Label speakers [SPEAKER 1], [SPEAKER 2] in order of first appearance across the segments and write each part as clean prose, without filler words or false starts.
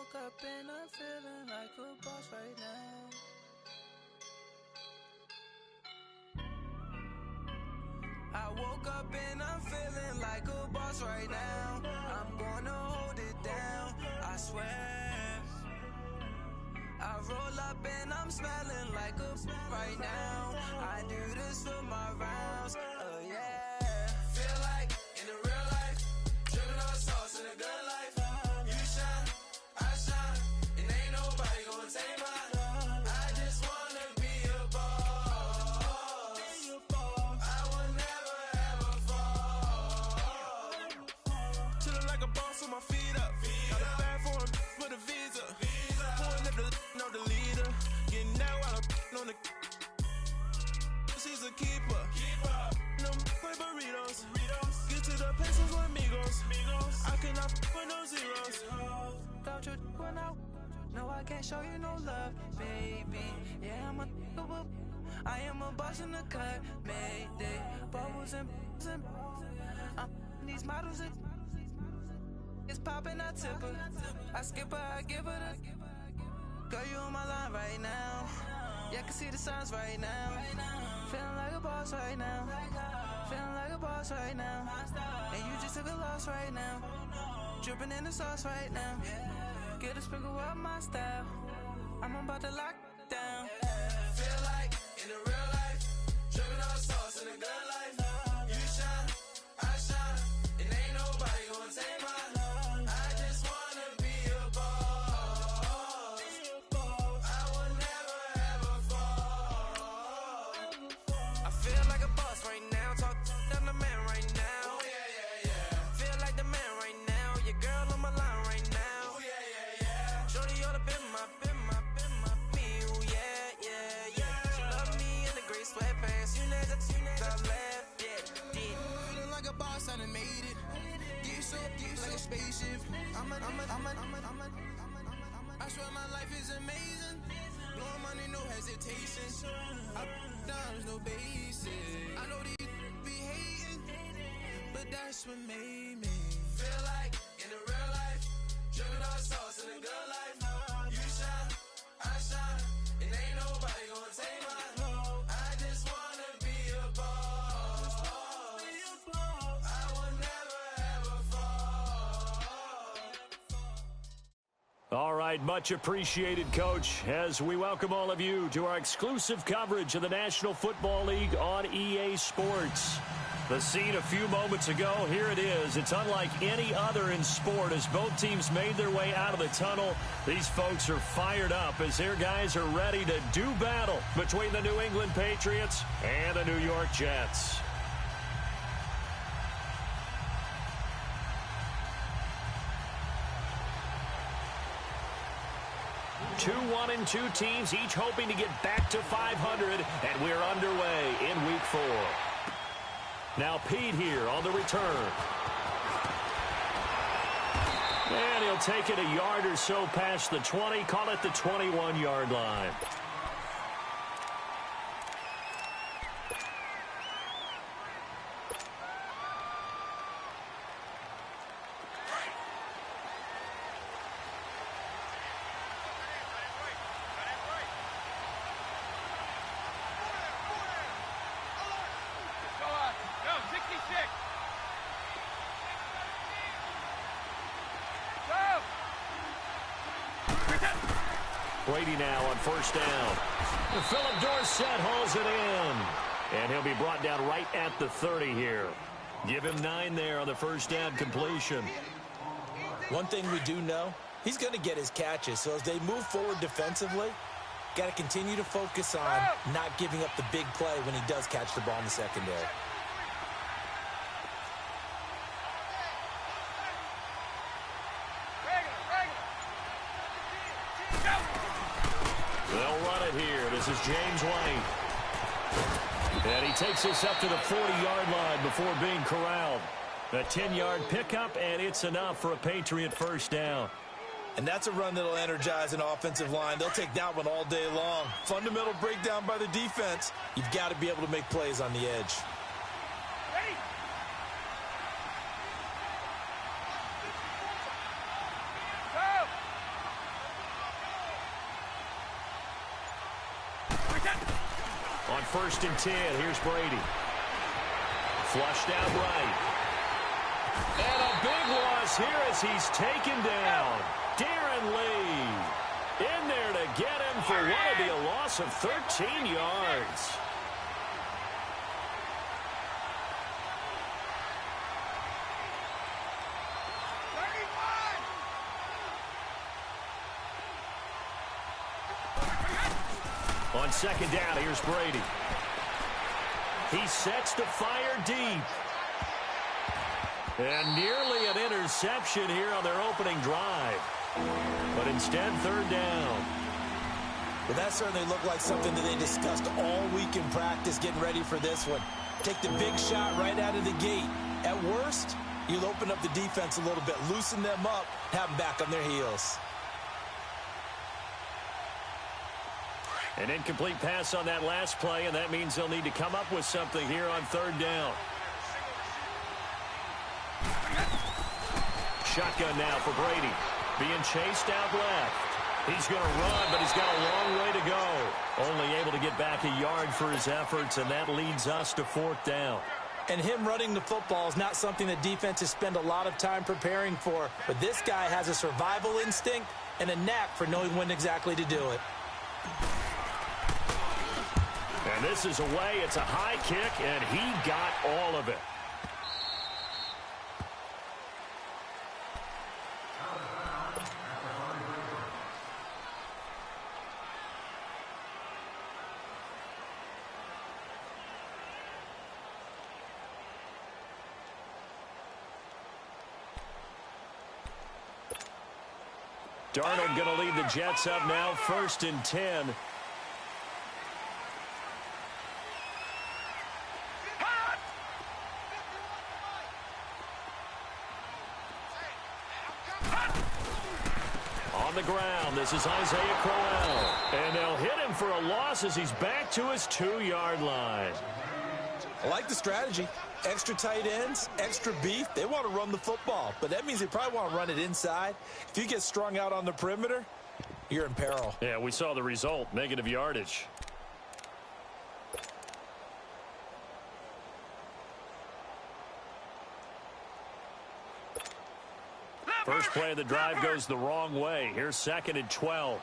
[SPEAKER 1] woke up and I'm feeling like a boss right now. I woke up and I'm feeling like a boss right now. I'm gonna hold it down, I swear. I roll up and I'm smelling like a right now. I do this for my rounds, yeah. Feel like in the real life, dripping on sauce in a good life. You shine, I shine, and ain't nobody gonna take mine. I just wanna be a boss. I will never ever fall. Chillin' like a boss with my feet up. Got a bag for him with a visa. Pulling up the leader. Getting out while I'm on the. She's a keeper. No play burritos. Get to the pesos with amigos. I cannot with no zeros. Don't you run out? No, I can't show you no love, baby. Yeah, I am a boss in the cut. Mayday. Bubbles and these models. It's popping, I tip her. I skip her, I give her the. Girl, you on my line right now. Yeah, I can see the signs right now. Feeling like a boss right now. Feeling like a boss right now. And you just took a loss right now. Dripping in the sauce right now. Get a sprinkle up my style. I'm about to lock down. Feel like in the real life, dripping on sauce in a good life. You shine, I shine, and ain't nobody gonna take mine. I just wanna be a boss. I will never ever fall. I feel like a boss right now. Talk to the man right now. Oh yeah. Feel like the man right now. Your girl on my line right now. Oh yeah. Shorty oughta been my me. Oh yeah. She love me in the gray sweatpants. You never left, yeah. Feeling like a boss, I done made it. Get so like a spaceship. I swear my life is amazing. Blowing money, no hesitation. I down, no basic. I know these be hating, but that's what made me feel like in the real life, dripping on sauce in a good life. You shine, I shine, and ain't nobody gonna take mine. I just wanna be a boss. I will never ever fall.
[SPEAKER 2] All right, much appreciated, Coach, as we welcome all of you to our exclusive coverage of the National Football League on EA Sports. The scene a few moments ago, here it is. It's unlike any other in sport as both teams made their way out of the tunnel. These folks are fired up as their guys are ready to do battle between the New England Patriots and the New York Jets. Two 1-2 teams, each hoping to get back to 500, and we're underway in Week 4. Now Pete here on the return. And he'll take it a yard or so past the 20, call it the 21-yard line. Brady now on first down. Philip Dorsett hauls it in. And he'll be brought down right at the 30 here. Give him 9 there on the first down completion.
[SPEAKER 3] One thing we do know, he's going to get his catches. So as they move forward defensively, got to continue to focus on not giving up the big play when he does catch the ball in the secondary.
[SPEAKER 2] They'll run it here. This is James White. And he takes us up to the 40-yard line before being corralled. A 10-yard pickup, and it's enough for a Patriot first down.
[SPEAKER 3] And that's a run that'll energize an offensive line. They'll take that one all day long. Fundamental breakdown by the defense. You've got to be able to make plays on the edge.
[SPEAKER 2] first and 10. Here's Brady. Flushed out right. And a big loss here as he's taken down. Darren Lee in there to get him for what would be a loss of 13 yards. On second down, here's Brady. He sets to fire deep. And nearly an interception here on their opening drive. But instead, third down.
[SPEAKER 3] Well, that certainly looked like something that they discussed all week in practice getting ready for this one. Take the big shot right out of the gate. At worst, you'll open up the defense a little bit, loosen them up, have them back on their heels.
[SPEAKER 2] An incomplete pass on that last play, and that means they'll need to come up with something here on third down. Shotgun now for Brady. Being chased out left. He's going to run, but he's got a long way to go. Only able to get back a yard for his efforts, and that leads us to fourth down.
[SPEAKER 3] And him running the football is not something that defenses spend a lot of time preparing for. But this guy has a survival instinct and a knack for knowing when exactly to do it.
[SPEAKER 2] And this is away. It's a high kick, and he got all of it. Darnold going to lead the Jets up now, first and 10. On the ground, this is Isaiah Crowell. And they'll hit him for a loss as he's back to his 2-yard line.
[SPEAKER 3] I like the strategy. Extra tight ends, extra beef. They want to run the football, but that means they probably want to run it inside. If you get strung out on the perimeter, you're in peril.
[SPEAKER 2] Yeah, we saw the result, negative yardage. First play of the drive goes the wrong way. Here's second and 12.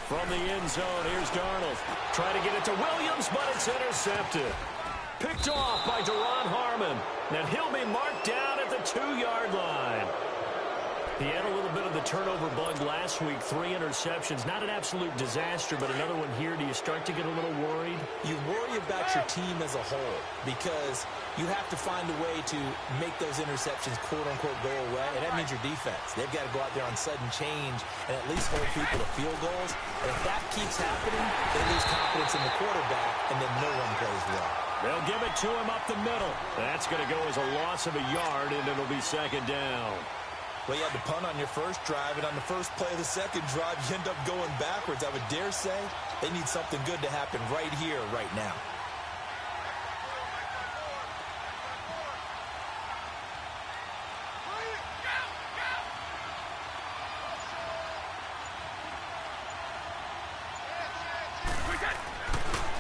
[SPEAKER 2] From the end zone, here's Darnold. Trying to get it to Williams, but it's intercepted. Picked off by Deron Harmon. And he'll be marked down at the 2-yard line. He had a little bit of the turnover bug last week. 3 interceptions. Not an absolute disaster, but another one here. Do you start to get a little worried?
[SPEAKER 3] You worry about your team as a whole because you have to find a way to make those interceptions, quote-unquote, go away, and that means your defense. They've got to go out there on sudden change and at least hold people to field goals. And if that keeps happening, they lose confidence in the quarterback, and then no one plays well.
[SPEAKER 2] They'll give it to him up the middle. That's going to go as a loss of a yard, and it'll be second down.
[SPEAKER 3] Well, you had to punt on your first drive, and on the first play of the second drive, you end up going backwards. I would dare say they need something good to happen right here, right now.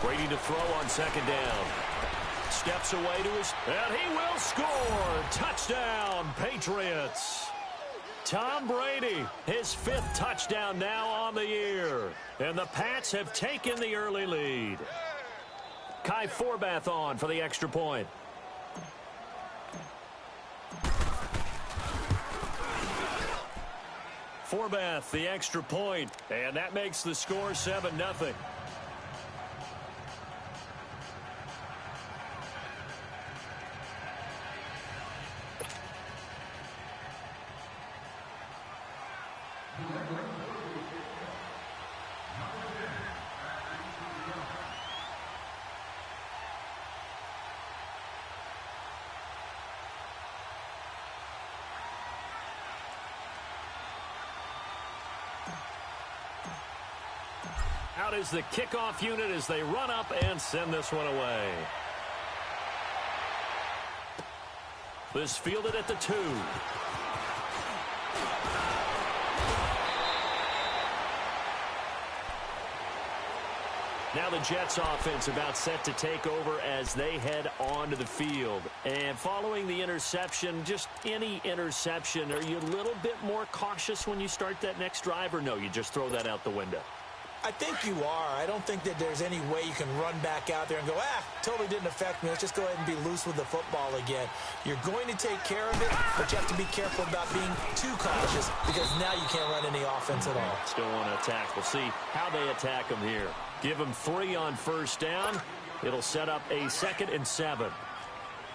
[SPEAKER 2] Brady to throw on second down. Steps away to his, and he will score. Touchdown, Patriots. Tom Brady, his 5th touchdown now on the year. And the Pats have taken the early lead. Kai Forbath on for the extra point. Forbath, the extra point, and that makes the score 7-0. Out is the kickoff unit as they run up and send this one away. This fielded at the 2. Now the Jets offense about set to take over as they head onto the field. And following the interception, just any interception, are you a little bit more cautious when you start that next drive, or no, you just throw that out the window?
[SPEAKER 3] I think you are. I don't think that there's any way you can run back out there and go, totally didn't affect me. Let's just go ahead and be loose with the football again. You're going to take care of it, but you have to be careful about being too cautious because now you can't run any offense at all.
[SPEAKER 2] Still want to attack. We'll see how they attack them here. Give them 3 on first down. It'll set up a 2nd and 7.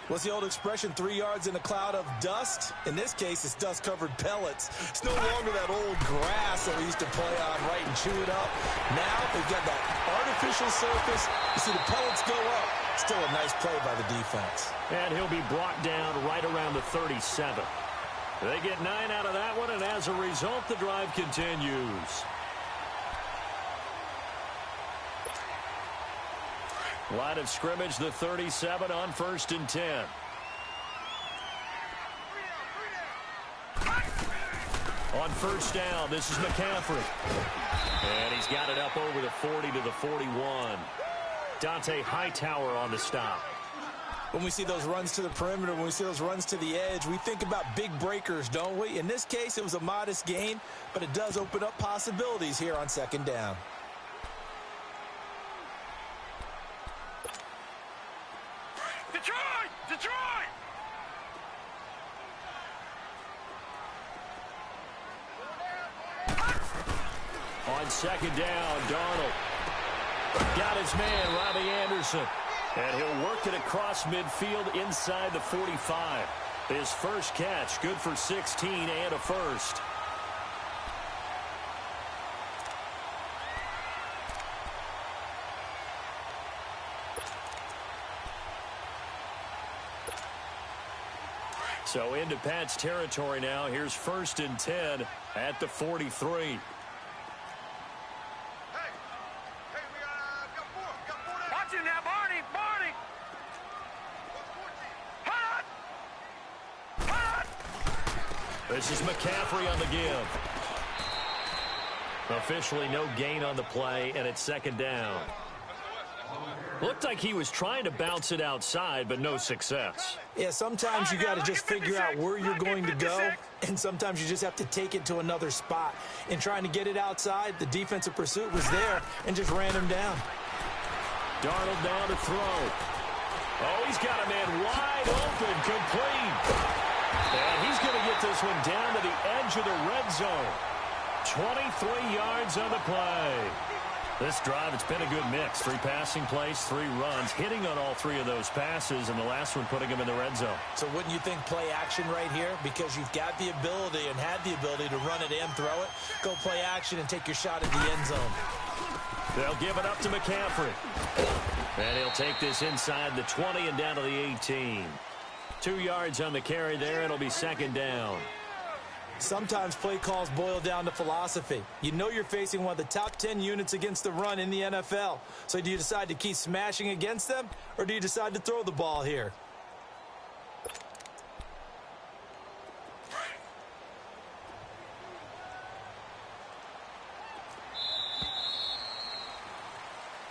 [SPEAKER 3] What's the old expression, 3 yards in a cloud of dust? In this case, it's dust-covered pellets. It's no longer that old grass that we used to play on, right, and chew it up. Now we've got that artificial surface. You see the pellets go up. Still a nice play by the defense.
[SPEAKER 2] And he'll be brought down right around the 37. They get 9 out of that one, and as a result, the drive continues. Line of scrimmage, the 37 on 1st and 10. On first down, this is McCaffrey. And he's got it up over the 40 to the 41. Dante Hightower on the stop.
[SPEAKER 3] When we see those runs to the perimeter, when we see those runs to the edge, we think about big breakers, don't we? In this case, it was a modest gain, but it does open up possibilities here on 2nd down.
[SPEAKER 2] Detroit! On 2nd down, Darnold got his man, Robbie Anderson. And he'll work it across midfield inside the 45. His first catch, good for 16 and a first. So into Pat's territory now. Here's 1st and 10 at the 43.
[SPEAKER 4] Hey, we got 4. Watch him now, Barney. Hot!
[SPEAKER 2] This is McCaffrey on the give. Officially no gain on the play, and it's 2nd down. Looked like he was trying to bounce it outside, but no success.
[SPEAKER 3] Yeah, sometimes you got to just figure out where you're going to go, and sometimes you just have to take it to another spot. In trying to get it outside, the defensive pursuit was there and just ran him down.
[SPEAKER 2] Darnold down to throw. Oh, he's got a man wide open, complete. And he's going to get this one down to the edge of the red zone. 23 yards on the play. This drive, it's been a good mix. 3 passing plays, 3 runs, hitting on all 3 of those passes, and the last one putting him in the red zone.
[SPEAKER 3] So wouldn't you think play action right here? Because you've got the ability and had the ability to run it and throw it. Go play action and take your shot at the end zone.
[SPEAKER 2] They'll give it up to McCaffrey. And he'll take this inside the 20 and down to the 18. 2 yards on the carry there. It'll be 2nd down.
[SPEAKER 3] Sometimes play calls boil down to philosophy. You know you're facing one of the top 10 units against the run in the NFL. So do you decide to keep smashing against them, or do you decide to throw the ball here?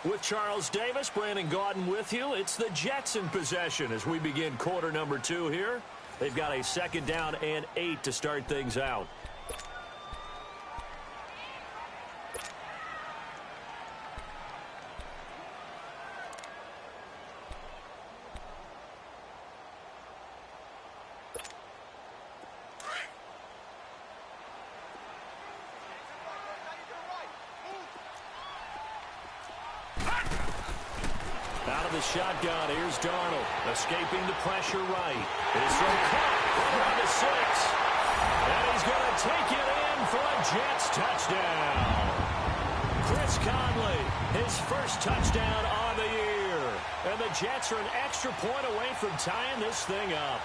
[SPEAKER 2] With Charles Davis, Brandon Gaudin with you. It's the Jets in possession as we begin quarter number 2 here. They've got a 2nd down and 8 to start things out. Out of the shotgun, here's Darnold, escaping the pressure right. It's from Clark around the 6. And he's going to take it in for a Jets touchdown. Chris Conley, his first touchdown on the year. And the Jets are an extra point away from tying this thing up.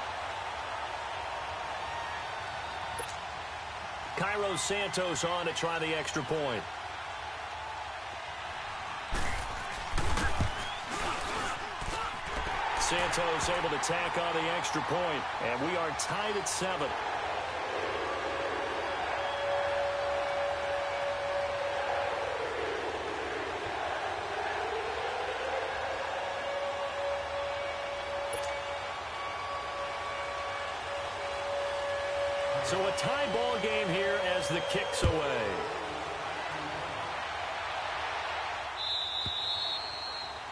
[SPEAKER 2] Cairo Santos on to try the extra point. Santos able to tack on the extra point, and we are tied at 7. So a tie ball game here as the kick's away.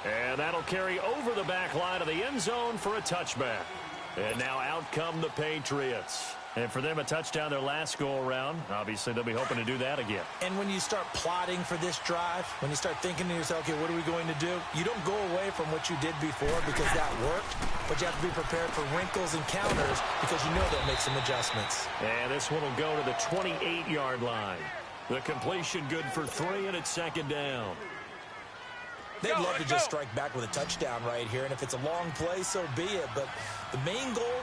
[SPEAKER 2] And that'll carry over the back line of the end zone for a touchback. And now out come the Patriots. And for them, a touchdown their last go-around. Obviously, they'll be hoping to do that again.
[SPEAKER 3] And when you start plotting for this drive, when you start thinking to yourself, okay, what are we going to do? You don't go away from what you did before because that worked, but you have to be prepared for wrinkles and counters because you know they'll make some adjustments.
[SPEAKER 2] And this one will go to the 28-yard line. The completion good for 3, and it's second down.
[SPEAKER 3] They'd love to just strike back with a touchdown right here, and if it's a long play, so be it. But the main goal,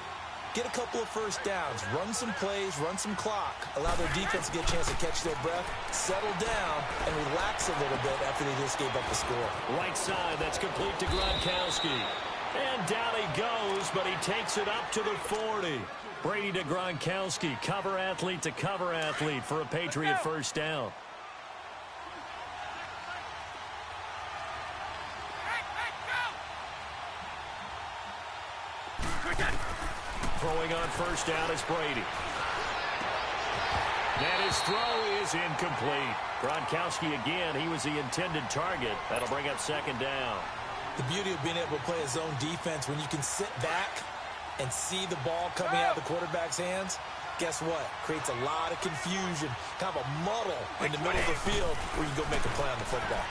[SPEAKER 3] get a couple of first downs, run some plays, run some clock, allow their defense to get a chance to catch their breath, settle down, and relax a little bit after they just gave up the score.
[SPEAKER 2] Right side, that's complete to Gronkowski. And down he goes, but he takes it up to the 40. Brady to Gronkowski, cover athlete to cover athlete for a Patriot first down. Throwing on first down is Brady. And his throw is incomplete. Gronkowski again, he was the intended target. That'll bring up second down.
[SPEAKER 3] The beauty of being able to play a zone defense when you can sit back and see the ball coming out of the quarterback's hands, guess what? Creates a lot of confusion, kind of a muddle in the middle of the field where you go make a play on the football.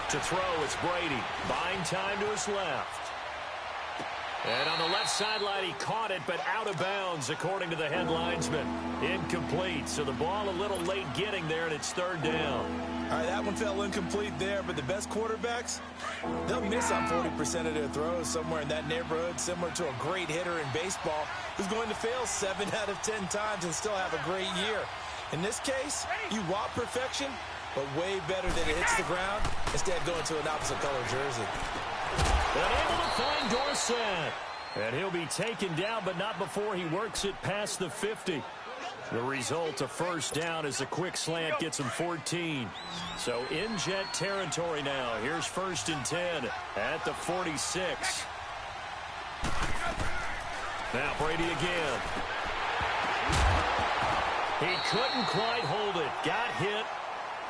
[SPEAKER 2] To throw, it's Brady. Buying time to his left. And on the left sideline, he caught it, but out of bounds, according to the head linesman. Incomplete, so the ball a little late getting there, and it's third down.
[SPEAKER 3] All right, that one fell incomplete there, but the best quarterbacks, they'll miss on 40% of their throws, somewhere in that neighborhood, similar to a great hitter in baseball who's going to fail 7 out of 10 times and still have a great year. In this case, you want perfection, but way better than it hits the ground instead of going to an opposite color jersey.
[SPEAKER 2] And able to find Dorsett. And he'll be taken down, but not before he works it past the 50. The result, a first down as a quick slant gets him 14. So in jet territory now. Here's first and 10 at the 46. Now Brady again. He couldn't quite hold it. Got hit.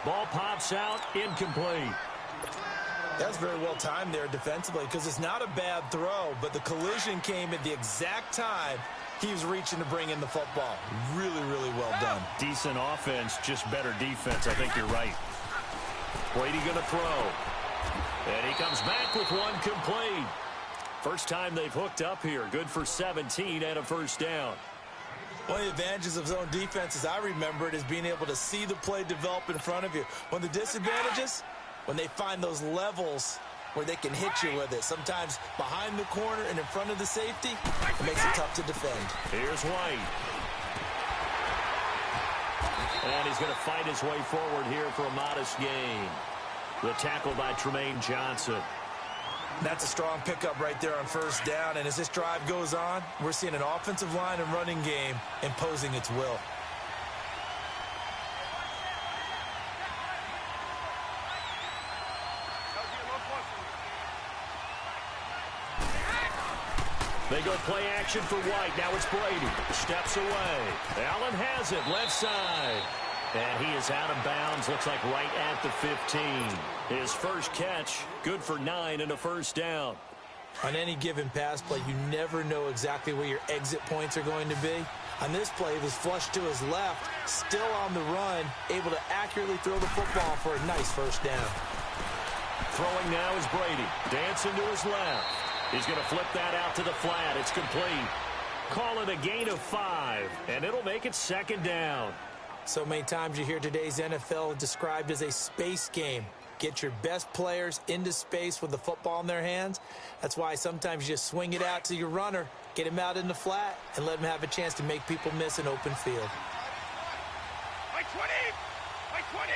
[SPEAKER 2] Ball pops out. Incomplete.
[SPEAKER 3] That's very well timed there defensively because it's not a bad throw, but the collision came at the exact time he was reaching to bring in the football. Really, really well done.
[SPEAKER 2] Decent offense, just better defense. I think you're right. Brady going to throw. And he comes back with one complete. First time they've hooked up here. Good for 17 and a first down.
[SPEAKER 3] One of the advantages of zone defense, as I remember it, is being able to see the play develop in front of you. One of the disadvantages, when they find those levels where they can hit you with it. Sometimes behind the corner and in front of the safety, it makes it tough to defend.
[SPEAKER 2] Here's White. And he's going to fight his way forward here for a modest gain. The tackle by Tremaine Johnson.
[SPEAKER 3] That's a strong pickup right there on first down. And as this drive goes on, we're seeing an offensive line and running game imposing its will.
[SPEAKER 2] They go play action for White. Now it's Brady. Steps away. Allen has it. Left side. And he is out of bounds. Looks like right at the 15. His first catch. Good for 9 and a first down.
[SPEAKER 3] On any given pass play, you never know exactly where your exit points are going to be. On this play, it was flushed to his left. Still on the run. Able to accurately throw the football for a nice first down.
[SPEAKER 2] Throwing now is Brady. Dancing to his left. He's going to flip that out to the flat. It's complete. Call it a gain of 5, and it'll make it second down.
[SPEAKER 3] So many times you hear today's NFL described as a space game. Get your best players into space with the football in their hands. That's why sometimes you just swing it out to your runner, get him out in the flat, and let him have a chance to make people miss an open field.
[SPEAKER 4] Like 20! Like 20!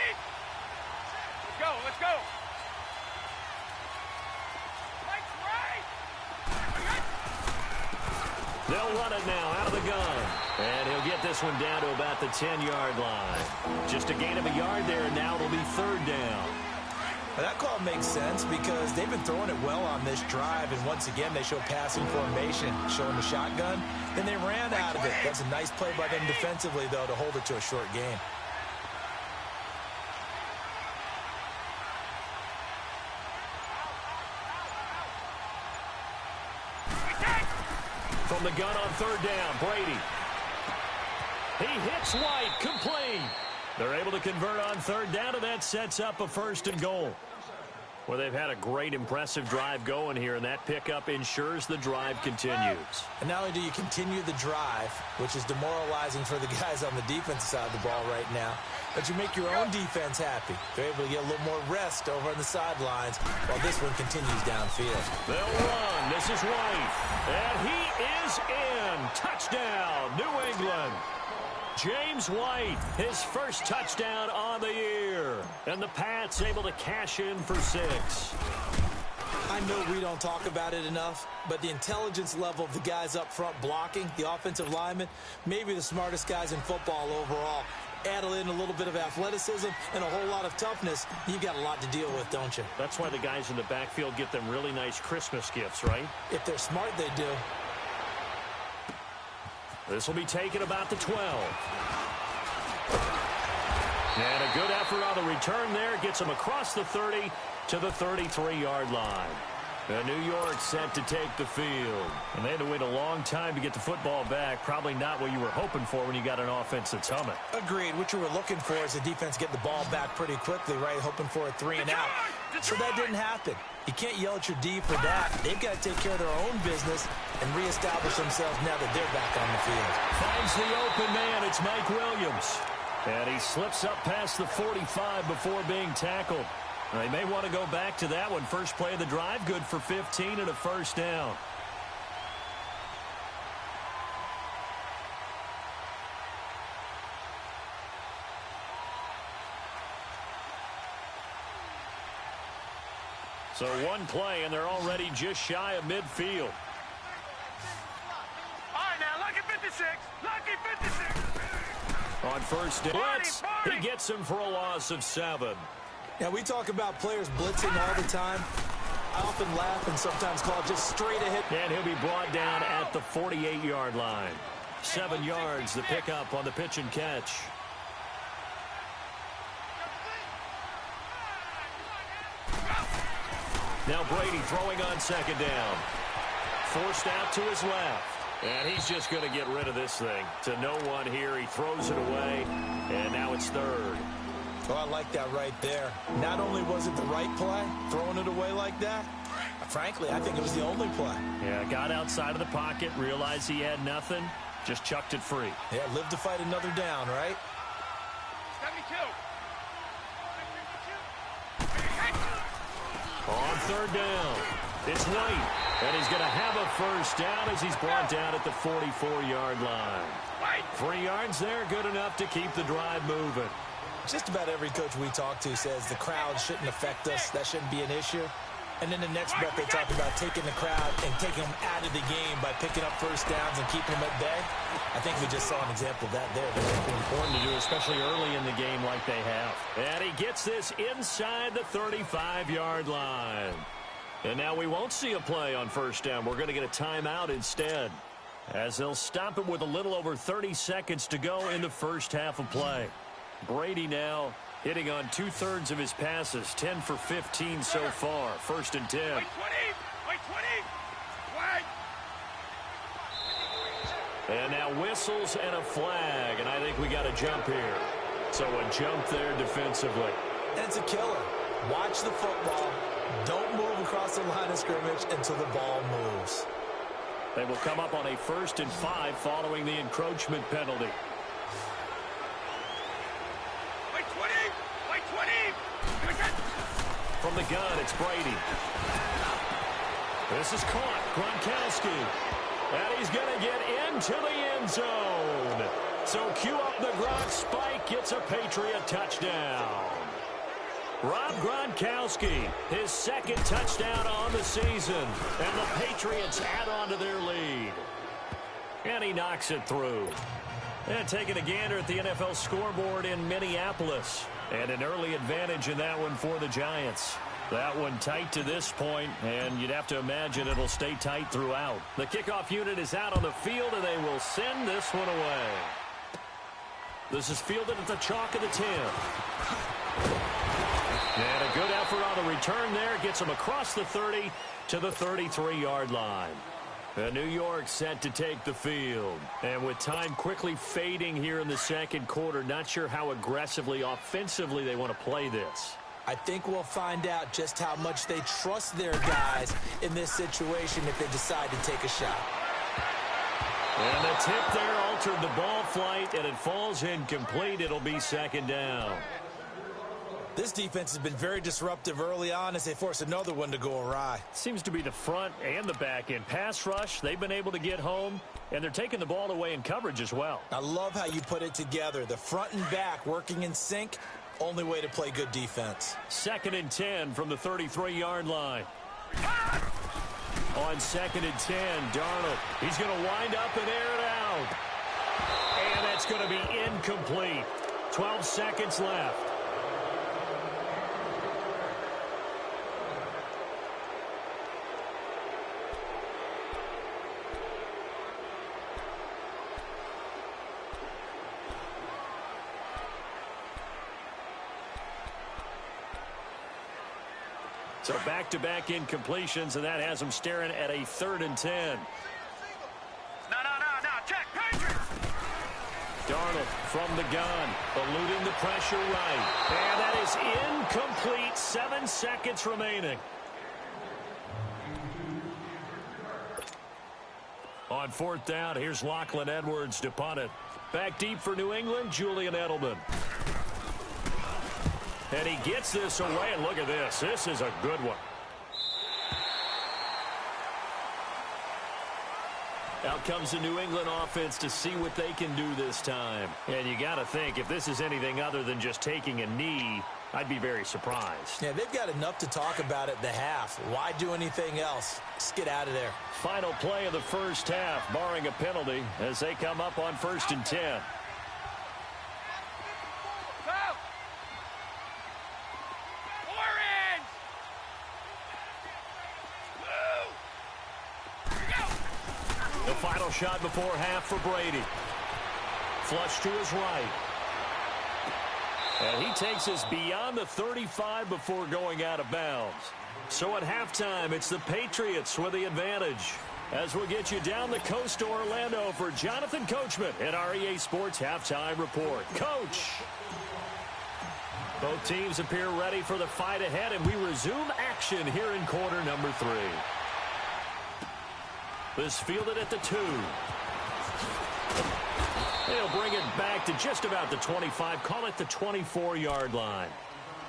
[SPEAKER 4] Let's go, let's go!
[SPEAKER 2] They'll run it now out of the gun. And he'll get this one down to about the 10-yard line. Just a gain of a yard there, and now it'll be third down.
[SPEAKER 3] Well, that call makes sense because they've been throwing it well on this drive, and once again they show passing formation, showing the shotgun. Then they ran out of it. That's a nice play by them defensively, though, to hold it to a short game.
[SPEAKER 2] From the gun on third down, Brady. He hits White, complete. They're able to convert on third down, and that sets up a 1st and goal. Well, they've had a great, impressive drive going here, and that pickup ensures the drive continues.
[SPEAKER 3] And not only do you continue the drive, which is demoralizing for the guys on the defensive side of the ball right now, but you make your own defense happy. They're able to get a little more rest over on the sidelines while this one continues downfield.
[SPEAKER 2] They'll run. This is White. And he is in. Touchdown, New England. James White, his first touchdown on the year. And the Pats able to cash in for 6.
[SPEAKER 3] I know we don't talk about it enough, but the intelligence level of the guys up front blocking, the offensive linemen, maybe the smartest guys in football overall. Add in a little bit of athleticism and a whole lot of toughness, you've got a lot to deal with, don't you?
[SPEAKER 2] That's why the guys in the backfield get them really nice Christmas gifts, right?
[SPEAKER 3] If they're smart, they do.
[SPEAKER 2] This will be taken about the 12. And a good effort on the return there. Gets him across the 30 to the 33-yard line. New York set to take the field. And they had to wait a long time to get the football back. Probably not what you were hoping for when you got an offense that's humming.
[SPEAKER 3] Agreed. What you were looking for is the defense get the ball back pretty quickly, right? Hoping for a 3 and out. So that didn't happen. You can't yell at your D for that. They've got to take care of their own business and reestablish themselves now that they're back on the field.
[SPEAKER 2] Finds the open man. It's Mike Williams. And he slips up past the 45 before being tackled. They may want to go back to that one. First play of the drive, good for 15 and a 1st down. So one play, and they're already just shy of midfield.
[SPEAKER 4] All right, now, lucky 56. Lucky 56.
[SPEAKER 2] On first down, blitz, he gets him for a loss of 7.
[SPEAKER 3] Now, we talk about players blitzing all the time. I often laugh and sometimes call just straight ahead.
[SPEAKER 2] And he'll be brought down at the 48-yard line. 7 yards, the pickup on the pitch and catch. Now Brady throwing on 2nd down. Forced out to his left. And he's just going to get rid of this thing. To no one here, he throws it away. And now it's 3rd.
[SPEAKER 3] Oh, I like that right there. Not only was it the right play, throwing it away like that, frankly, I think it was the only play.
[SPEAKER 2] Yeah, got outside of the pocket, realized he had nothing, just chucked it free.
[SPEAKER 3] Yeah, live to fight another down, right?
[SPEAKER 4] 72.
[SPEAKER 2] On 3rd down, it's White, and he's going to have a 1st down as he's brought down at the 44-yard line. 3 yards there, good enough to keep the drive moving.
[SPEAKER 3] Just about every coach we talk to says the crowd shouldn't affect us. That shouldn't be an issue. And then the next breath they talk about taking the crowd and taking them out of the game by picking up 1st downs and keeping them at bay. I think we just saw an example of that there.
[SPEAKER 2] It's important to do, especially early in the game like they have. And he gets this inside the 35-yard line. And now we won't see a play on 1st down. We're going to get a timeout instead, as they'll stop it with a little over 30 seconds to go in the first half of play. Brady now hitting on 2/3 of his passes, 10 for 15 so far. 1st and 10.
[SPEAKER 4] Wait 20. Wait 20. Wait.
[SPEAKER 2] And now whistles and a flag, and I think we got a jump here. So a jump there defensively.
[SPEAKER 3] And it's a killer. Watch the football. Don't move across the line of scrimmage until the ball moves.
[SPEAKER 2] They will come up on a 1st and 5 following the encroachment penalty.
[SPEAKER 4] Wait 20. Wait 20.
[SPEAKER 2] From the gun, it's Brady. This is caught. Gronkowski. And he's going to get into the end zone. So cue up the Gronk spike. Gets a Patriot touchdown. Rob Gronkowski, his 2nd touchdown on the season. And the Patriots add on to their lead. And he knocks it through. And taking a gander at the NFL scoreboard in Minneapolis. And an early advantage in that one for the Giants. That one tight to this point, and you'd have to imagine it'll stay tight throughout. The kickoff unit is out on the field, and they will send this one away. This is fielded at the chalk of the 10. And a good effort on the return there. Gets him across the 30 to the 33-yard line. And New York set to take the field. And with time quickly fading here in the second quarter, not sure how aggressively, offensively they want to play this.
[SPEAKER 3] I think we'll find out just how much they trust their guys in this situation if they decide to take a shot.
[SPEAKER 2] And the tip there altered the ball flight, and it falls incomplete. It'll be second down.
[SPEAKER 3] This defense has been very disruptive early on as they force another one to go awry.
[SPEAKER 2] Seems to be the front and the back end. Pass rush, they've been able to get home, and they're taking the ball away in coverage as well.
[SPEAKER 3] I love how you put it together. The front and back working in sync. Only way to play good defense.
[SPEAKER 2] 2nd and 10 from the 33-yard line. On 2nd and 10, Darnold. He's going to wind up and air it out. And that's going to be incomplete. 12 seconds left. So back-to-back incompletions, and that has them staring at a 3rd and 10.
[SPEAKER 4] No, check, Patriots!
[SPEAKER 2] Darnold from the gun, eluding the pressure right. And that is incomplete, 7 seconds remaining. On 4th down, here's Lachlan Edwards to punt it. Back deep for New England, Julian Edelman. And he gets this away, and look at this. This is a good one. Out comes the New England offense to see what they can do this time. And you got to think, if this is anything other than just taking a knee, I'd be very surprised.
[SPEAKER 3] Yeah, they've got enough to talk about at the half. Why do anything else? Just get out of there.
[SPEAKER 2] Final play of the first half, barring a penalty, as they come up on 1st and 10. Final shot before half for Brady. Flush to his right. And he takes us beyond the 35 before going out of bounds. So at halftime, it's the Patriots with the advantage. As we'll get you down the coast to Orlando for Jonathan Coachman at our EA Sports Halftime Report. Coach! Both teams appear ready for the fight ahead, and we resume action here in quarter number 3. This fielded at the 2. They'll bring it back to just about the 25. Call it the 24-yard line.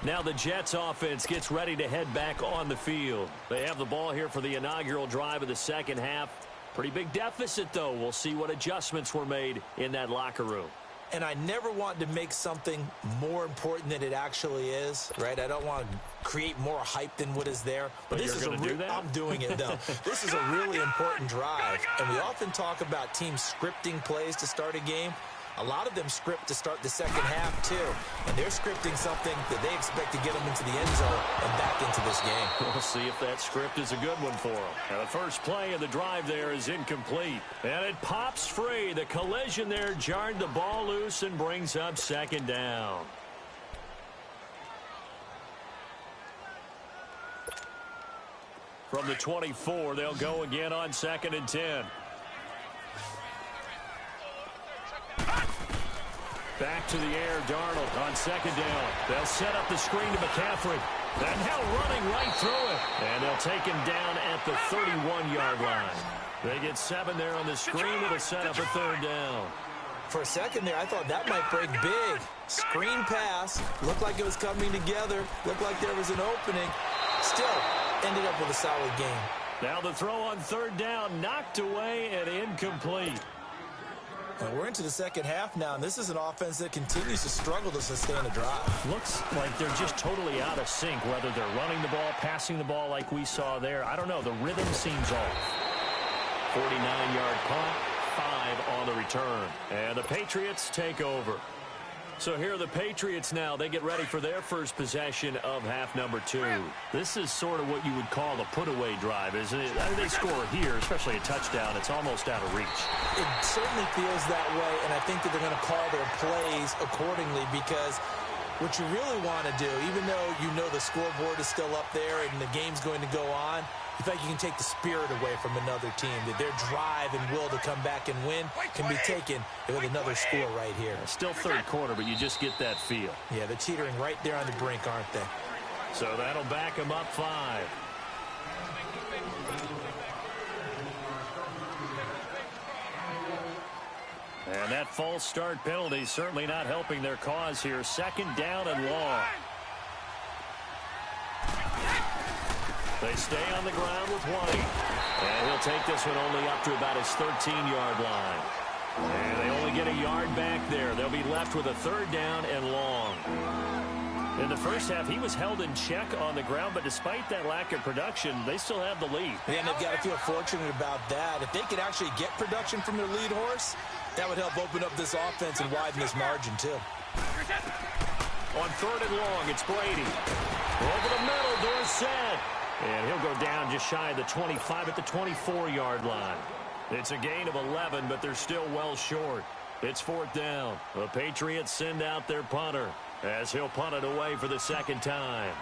[SPEAKER 2] Now the Jets offense gets ready to head back on the field. They have the ball here for the inaugural drive of the second half. Pretty big deficit, though. We'll see what adjustments were made in that locker room.
[SPEAKER 3] And I never want to make something more important than it actually is, right? I don't want to create more hype than what is there.
[SPEAKER 2] But this is do that?
[SPEAKER 3] I'm doing it, though. This is a really important drive. And we often talk about teams scripting plays to start a game. A lot of them script to start the second half, too. And they're scripting something that they expect to get them into the end zone and back into this game.
[SPEAKER 2] We'll see if that script is a good one for them. Now, the first play of the drive there is incomplete. And it pops free. The collision there jarred the ball loose and brings up second down. From the 24, they'll go again on 2nd and 10. Back to the air, Darnold on 2nd down. They'll set up the screen to McCaffrey. And now running right through it. And they'll take him down at the 31-yard line. They get 7 there on the screen. It'll set up a 3rd down.
[SPEAKER 3] For a second there, I thought that might break big. Screen pass. Looked like it was coming together. Looked like there was an opening. Still, ended up with a solid game.
[SPEAKER 2] Now the throw on 3rd down, knocked away and incomplete.
[SPEAKER 3] And we're into the second half now, and this is an offense that continues to struggle to sustain a drive.
[SPEAKER 2] Looks like they're just totally out of sync, whether they're running the ball, passing the ball like we saw there. I don't know. The rhythm seems off. 49-yard punt, 5 on the return. And the Patriots take over. So here are the Patriots now. They get ready for their first possession of half number 2. This is sort of what you would call the put-away drive, isn't it? I mean, they score here, especially a touchdown. It's almost out of reach.
[SPEAKER 3] It certainly feels that way, and I think that they're going to call their plays accordingly because what you really want to do, even though you know the scoreboard is still up there and the game's going to go on, you feel like you can take the spirit away from another team, that their drive and will to come back and win can be taken with another score right here.
[SPEAKER 2] Still third quarter, but you just get that feel.
[SPEAKER 3] Yeah, they're teetering right there on the brink, aren't they?
[SPEAKER 2] So that'll back them up 5. And that false start penalty certainly not helping their cause here. 2nd down and long. They stay on the ground with White. And he'll take this one only up to about his 13-yard line. And they only get a yard back there. They'll be left with a 3rd down and long. In the first half, he was held in check on the ground, but despite that lack of production, they still have the lead.
[SPEAKER 3] And they've got to feel fortunate about that. If they could actually get production from their lead horse, that would help open up this offense and widen this margin, too.
[SPEAKER 2] On 3rd and long, it's Brady. Over the middle, Dorsett. And he'll go down just shy of the 25 at the 24-yard line. It's a gain of 11, but they're still well short. It's 4th down. The Patriots send out their punter as he'll punt it away for the 2nd time.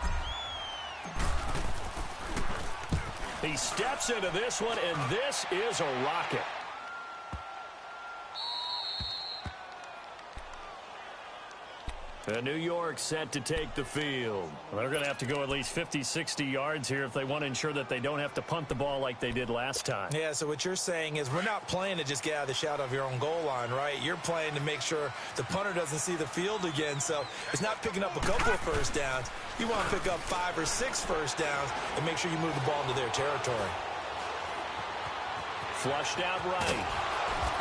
[SPEAKER 2] He steps into this one, and this is a rocket. And New York set to take the field. They're going to have to go at least 50, 60 yards here if they want to ensure that they don't have to punt the ball like they did last time.
[SPEAKER 3] Yeah, so what you're saying is we're not playing to just get out of the shadow of your own goal line, right? You're playing to make sure the punter doesn't see the field again. So it's not picking up a couple of first downs. You want to pick up 5 or 6 first downs and make sure you move the ball into their territory.
[SPEAKER 2] Flushed out right.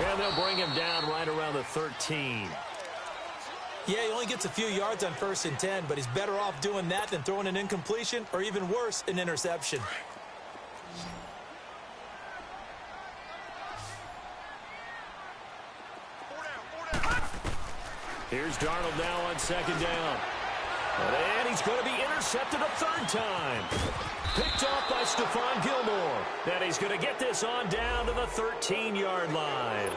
[SPEAKER 2] And they'll bring him down right around the 13.
[SPEAKER 3] Yeah, he only gets a few yards on 1st and 10, but he's better off doing that than throwing an incompletion or even worse, an interception.
[SPEAKER 2] Here's Darnold now on 2nd down. And he's going to be intercepted a 3rd time. Picked off by Stephon Gilmore. And he's going to get this on down to the 13-yard line.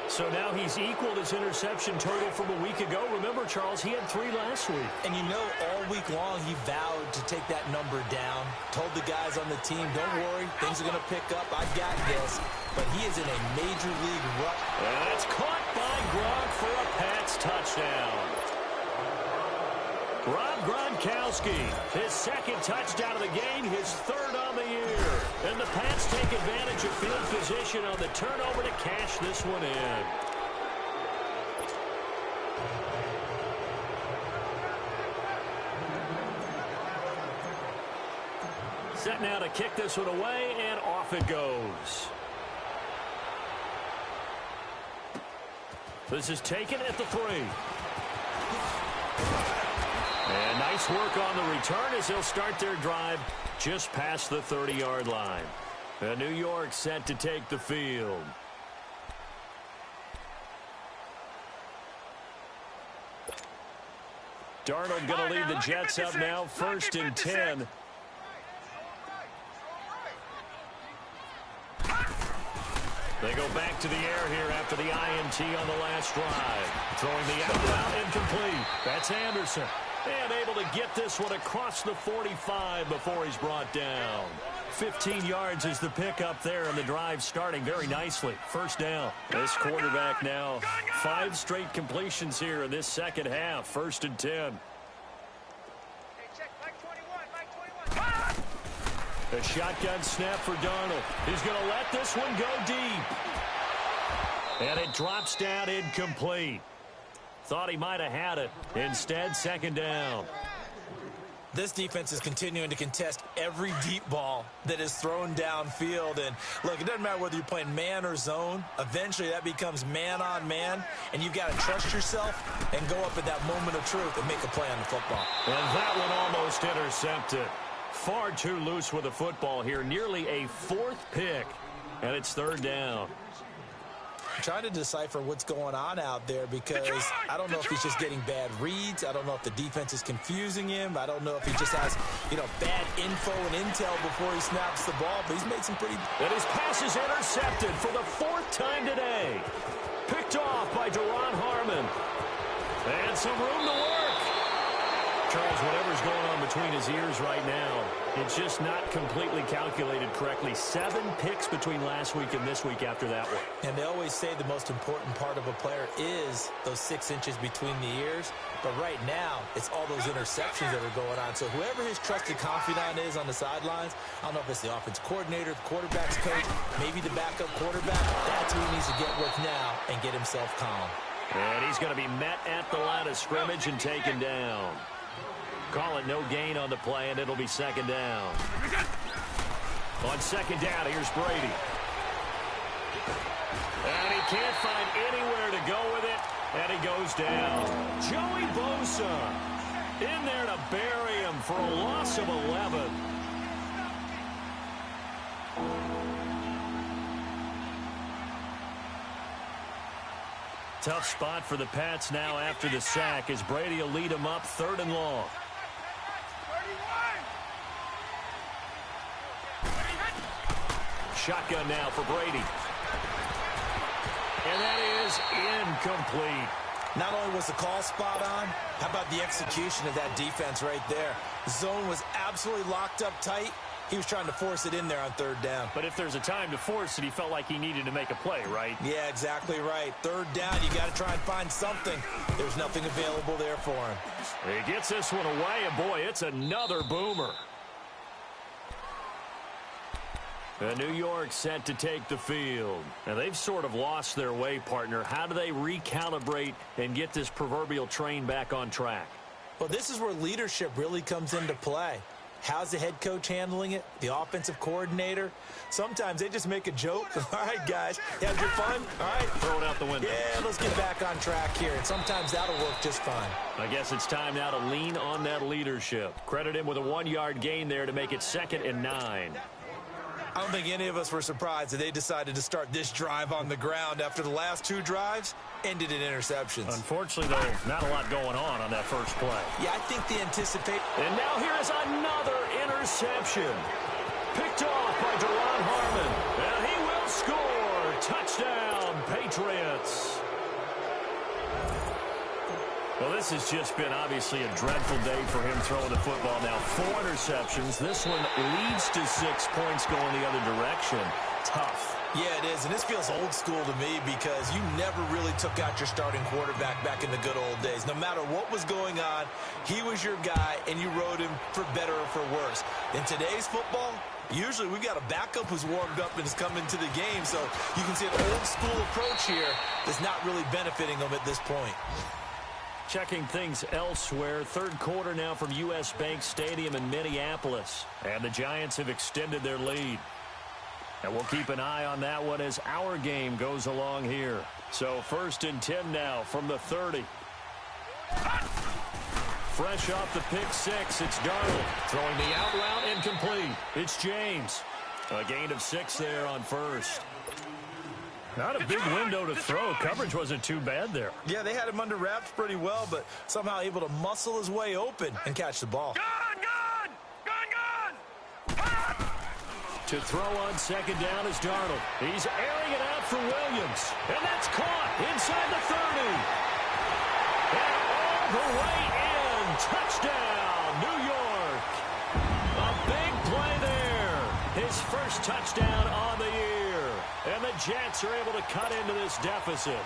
[SPEAKER 2] So now he's equaled his interception total from a week ago. Remember, Charles, he had 3 last week.
[SPEAKER 3] And you know, all week long he vowed to take that number down. Told the guys on the team, don't worry, things are going to pick up. I got this. But he is in a major league rut.
[SPEAKER 2] And it's caught by Gronk for a Pats touchdown. Rob Gronkowski, his 2nd touchdown of the game, his 3rd on the year. And the Pats take advantage of field position on the turnover to cash this one in. Set now to kick this one away, and off it goes. This is taken at the 3. And nice work on the return as they'll start their drive just past the 30-yard line. And New York set to take the field. Darnold going to lead the Jets up now, 1st and 10. They go back to the air here after the INT on the last drive. Throwing the out route incomplete. That's Anderson. And able to get this one across the 45 before he's brought down. 15 yards is the pickup there, and the drive starting very nicely. 1st down. This quarterback now 5 straight completions here in this 2nd half. 1st and 10. A shotgun snap for Darnold. He's going to let this one go deep. And it drops down incomplete. Thought he might have had it. Instead, 2nd down.
[SPEAKER 3] This defense is continuing to contest every deep ball that is thrown downfield. And look, it doesn't matter whether you're playing man or zone. Eventually, that becomes man on man. And you've got to trust yourself and go up at that moment of truth and make a play on the football.
[SPEAKER 2] And that one almost intercepted. Far too loose with the football here. Nearly a 4th pick. And it's 3rd down.
[SPEAKER 3] trying to decipher what's going on out there because I don't know if he's just getting bad reads. I don't know if the defense is confusing him. I don't know if he just has, bad info and intel before he snaps the ball, but he's made some pretty...
[SPEAKER 2] And his pass is intercepted for the 4th time today. Picked off by Duron Harmon. And some room to work. Charles, whatever's going on between his ears right now, it's just not completely calculated correctly. 7 picks between last week and this week after that one.
[SPEAKER 3] And they always say the most important part of a player is those 6 inches between the ears. But right now, it's all those interceptions that are going on. So whoever his trusted confidant is on the sidelines, I don't know if it's the offense coordinator, the quarterback's coach, maybe the backup quarterback, that's who he needs to get with now and get himself calm.
[SPEAKER 2] And he's going to be met at the line of scrimmage and taken down. Call it no gain on the play, and it'll be 2nd down. On 2nd down, here's Brady. And he can't find anywhere to go with it, and he goes down. Joey Bosa in there to bury him for a loss of 11. Tough spot for the Pats now after the sack as Brady will lead them up 3rd and long. Shotgun now for Brady. And that is incomplete.
[SPEAKER 3] Not only was the call spot on, how about the execution of that defense right there? Zone was absolutely locked up tight. He was trying to force it in there on 3rd down.
[SPEAKER 2] But if there's a time to force it, he felt like he needed to make a play, right?
[SPEAKER 3] Yeah, exactly right. 3rd down, you got to try and find something. There's nothing available there for him.
[SPEAKER 2] He gets this one away, and boy, it's another boomer. New York set to take the field. Now, they've sort of lost their way, partner. How do they recalibrate and get this proverbial train back on track?
[SPEAKER 3] Well, this is where leadership really comes into play. How's the head coach handling it? The offensive coordinator? Sometimes they just make a joke. All right, guys, you had your fun? All right.
[SPEAKER 2] Throw it out the window.
[SPEAKER 3] Yeah, let's get back on track here. And sometimes that'll work just fine.
[SPEAKER 2] I guess it's time now to lean on that leadership. Credit him with a 1-yard gain there to make it 2nd and 9.
[SPEAKER 3] I don't think any of us were surprised that they decided to start this drive on the ground after the last 2 drives ended in interceptions.
[SPEAKER 2] Unfortunately, though, not a lot going on that first play.
[SPEAKER 3] Yeah, I think they anticipate.
[SPEAKER 2] And now here is another interception. Picked off by Duron Harmon. And he will score. Touchdown, Patriots. Well, this has just been obviously a dreadful day for him throwing the football. Now 4 interceptions. This one leads to 6 points going the other direction. Tough.
[SPEAKER 3] Yeah, it is, and this feels old school to me because you never really took out your starting quarterback back in the good old days. No matter what was going on, he was your guy, and you rode him for better or for worse. In today's football, usually we got a backup who's warmed up and has come into the game, so you can see an old school approach here that's not really benefiting them at this point.
[SPEAKER 2] Checking things elsewhere. 3rd quarter now from U.S. Bank Stadium in Minneapolis. And the Giants have extended their lead. And we'll keep an eye on that one as our game goes along here. So 1st and 10 now from the 30. Fresh off the pick 6, it's Darnold. Throwing the out route incomplete. It's James. A gain of 6 there on 1st. Not a big window to throw. Coverage wasn't too bad there.
[SPEAKER 3] Yeah, they had him under wraps pretty well, but somehow able to muscle his way open and catch the ball.
[SPEAKER 2] To throw on 2nd down is Darnold. He's airing it out for Williams. And that's caught inside the 30. And all the way in. Touchdown, New York. A big play there. His first touchdown on the year. And the Jets are able to cut into this deficit.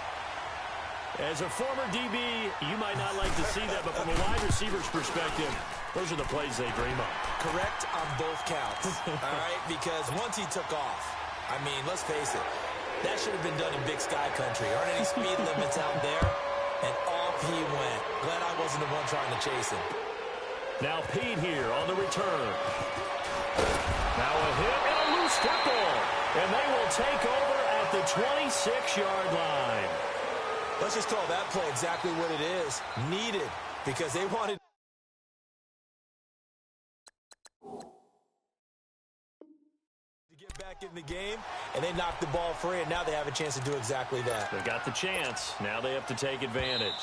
[SPEAKER 2] As a former DB, you might not like to see that, but from a wide receiver's perspective, those are the plays they dream of.
[SPEAKER 3] Correct on both counts, all right? Because once he took off, I mean, let's face it, that should have been done in Big Sky Country. Aren't any speed limits out there? And off he went. Glad I wasn't the one trying to chase him.
[SPEAKER 2] Now Pete here on the return. Now a hit and a loose football. And they will take over at the 26-yard line.
[SPEAKER 3] Let's just call that play exactly what it is. Needed, because they wanted to get back back in the game, and they knocked the ball free, and now they have a chance to do exactly that.
[SPEAKER 2] They got the chance. Now they have to take advantage.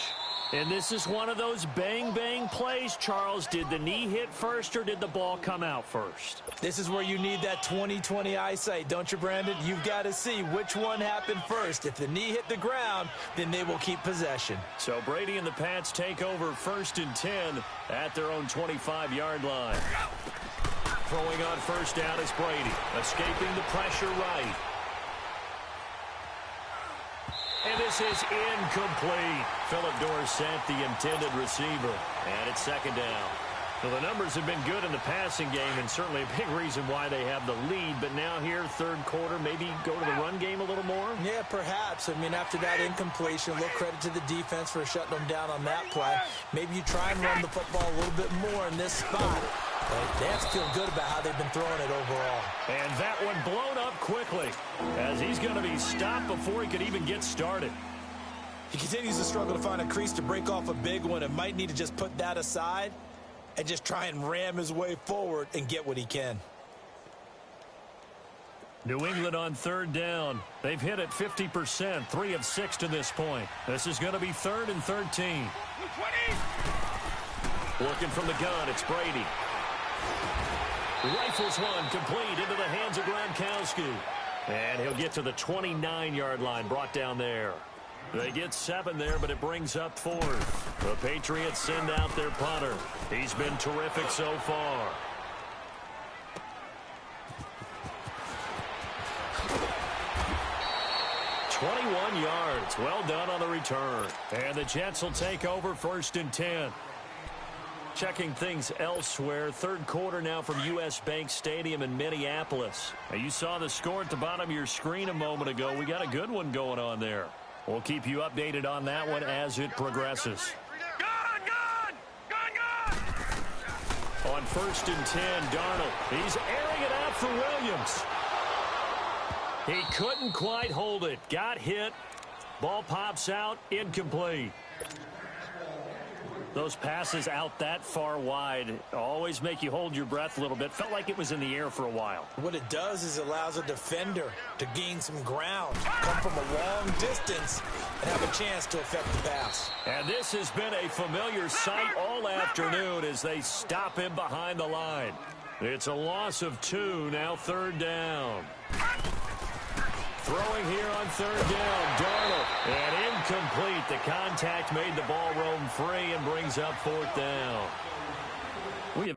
[SPEAKER 2] And this is one of those bang-bang plays, Charles. Did the knee hit first or did the ball come out first?
[SPEAKER 3] This is where you need that 20/20 eyesight, don't you, Brandon? You've got to see which one happened first. If the knee hit the ground, then they will keep possession.
[SPEAKER 2] So Brady and the Pats take over 1st and 10 at their own 25-yard line. Throwing on first down is Brady, escaping the pressure right. And this is incomplete. Philip Dorsett, the intended receiver. And it's 2nd down. So the numbers have been good in the passing game, and certainly a big reason why they have the lead. But now here, 3rd quarter, maybe go to the run game a little more?
[SPEAKER 3] Yeah, perhaps. I mean, after that incompletion, a little credit to the defense for shutting them down on that play. Maybe you try and run the football a little bit more in this spot. But they have to feel good about how they've been throwing it overall.
[SPEAKER 2] And that one blown up quickly, as he's going to be stopped before he could even get started.
[SPEAKER 3] He continues to struggle to find a crease to break off a big one and might need to just put that aside and just try and ram his way forward and get what he can.
[SPEAKER 2] New England on 3rd down. They've hit it 50%, 3 of 6 to this point. This is going to be 3rd and 13. Working from the gun, it's Brady. Rifles one complete into the hands of Gronkowski. And he'll get to the 29-yard line, brought down there. They get 7 there, but it brings up 4th. The Patriots send out their punter. He's been terrific so far. "21 yards. Well done on the return. And the Jets will take over 1st and 10. Checking things elsewhere. 3rd quarter now from U.S. Bank Stadium in Minneapolis. Now, you saw the score at the bottom of your screen a moment ago. We got a good one going on there. We'll keep you updated on that one as it progresses. On 1st and 10, Darnold. He's airing it out for Williams. He couldn't quite hold it. Got hit. Ball pops out. Incomplete. Those passes out that far wide always make you hold your breath a little bit. Felt like it was in the air for a while.
[SPEAKER 3] What it does is it allows a defender to gain some ground, come from a long distance, and have a chance to affect the pass.
[SPEAKER 2] And this has been a familiar sight all afternoon as they stop him behind the line. It's a loss of 2, now 3rd down. Throwing here on 3rd down, Darnold. And incomplete. The contact made the ball roam free and brings up 4th down. We have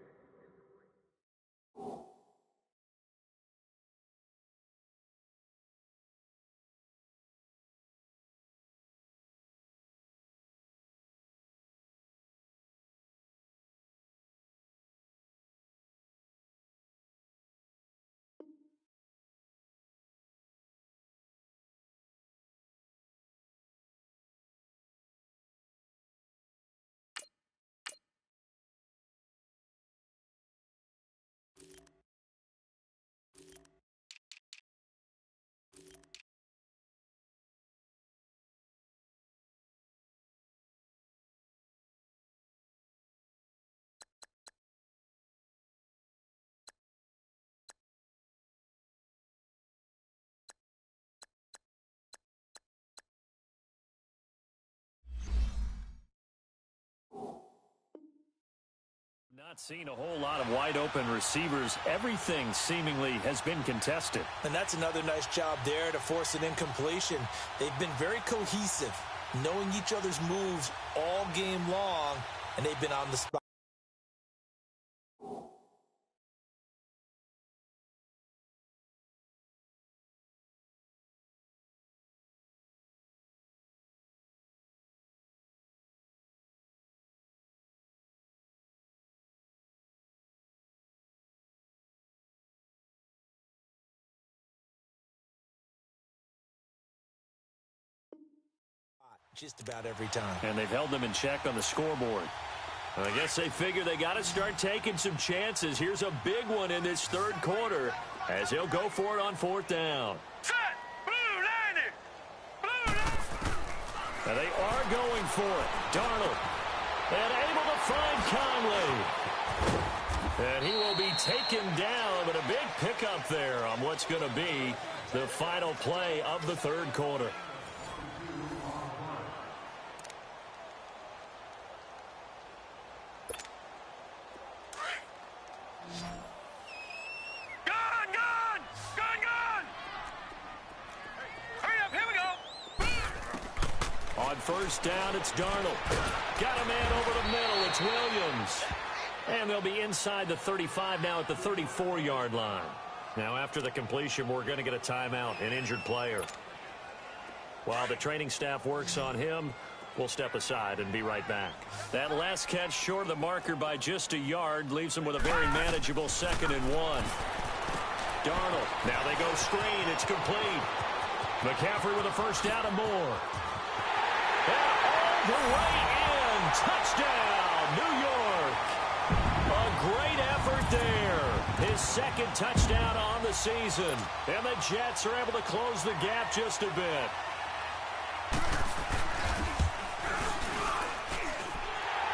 [SPEAKER 2] not seen a whole lot of wide-open receivers. Everything seemingly has been contested.
[SPEAKER 3] And that's another nice job there to force an incompletion. They've been very cohesive, knowing each other's moves all game long, and they've been on the spot. Just about every time.
[SPEAKER 2] And they've held them in check on the scoreboard. I guess they figure they got to start taking some chances. Here's a big one in this 3rd quarter as he'll go for it on 4th down.
[SPEAKER 4] Set! Blue landing! Blue landing!
[SPEAKER 2] Now they are going for it. Darnold. And able to find Conley. And he will be taken down, but a big pickup there on what's going to be the final play of the third quarter. On first down, it's Darnold. Got a man over the middle. It's Williams. And they'll be inside the 35 now at the 34-yard line. Now, after the completion, we're going to get a timeout, an injured player. While the training staff works on him, we'll step aside and be right back. That last catch short of the marker by just a yard leaves him with a very manageable 2nd and 1. Darnold. Now they go screen. It's complete. McCaffrey with a first down and more. And all the way in. Touchdown, New York. A great effort there. His 2nd touchdown on the season. And the Jets are able to close the gap just a bit.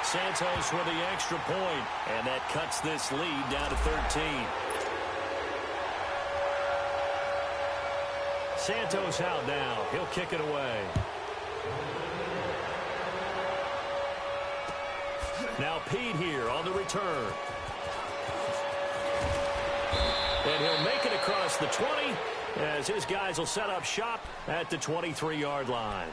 [SPEAKER 2] Santos with the extra point, and that cuts this lead down to 13. Santos out now. He'll kick it away. Now Pete here on the return. And he'll make it across the 20 as his guys will set up shop at the 23-yard line.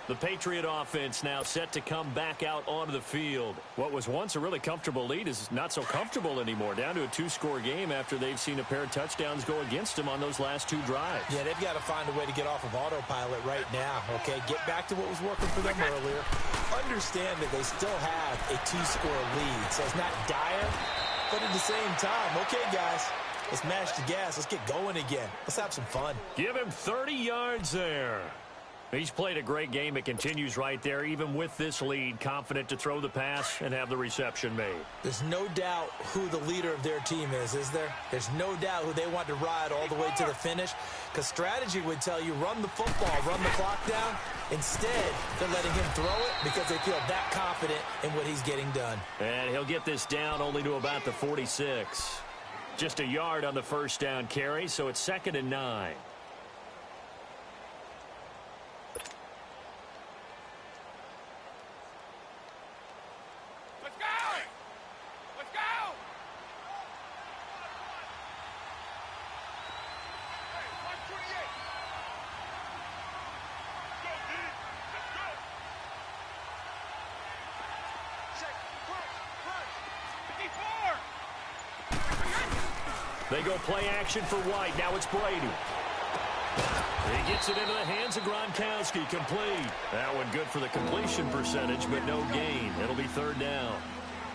[SPEAKER 2] The Patriot offense now set to come back out onto the field. What was once a really comfortable lead is not so comfortable anymore. Down to a 2-score game after they've seen a pair of touchdowns go against them on those last 2 drives.
[SPEAKER 3] Yeah, they've got to find a way to get off of autopilot right now, okay? Get back to what was working for them earlier. Understand that they still have a 2-score lead, so it's not dire, but at the same time, okay, guys, let's mash the gas. Let's get going again. Let's have some fun.
[SPEAKER 2] Give him 30 yards there. He's played a great game. It continues right there, even with this lead, confident to throw the pass and have the reception made.
[SPEAKER 3] There's no doubt who the leader of their team is there? There's no doubt who they want to ride all the way to the finish, because strategy would tell you run the football, run the clock down. Instead, they're letting him throw it because they feel that confident in what he's getting done.
[SPEAKER 2] And he'll get this down only to about the 46. Just a yard on the first down carry, so it's 2nd and 9. They go play action for White. Now it's Brady. He gets it into the hands of Gronkowski. Complete. That one good for the completion percentage, but no gain. It'll be 3rd down.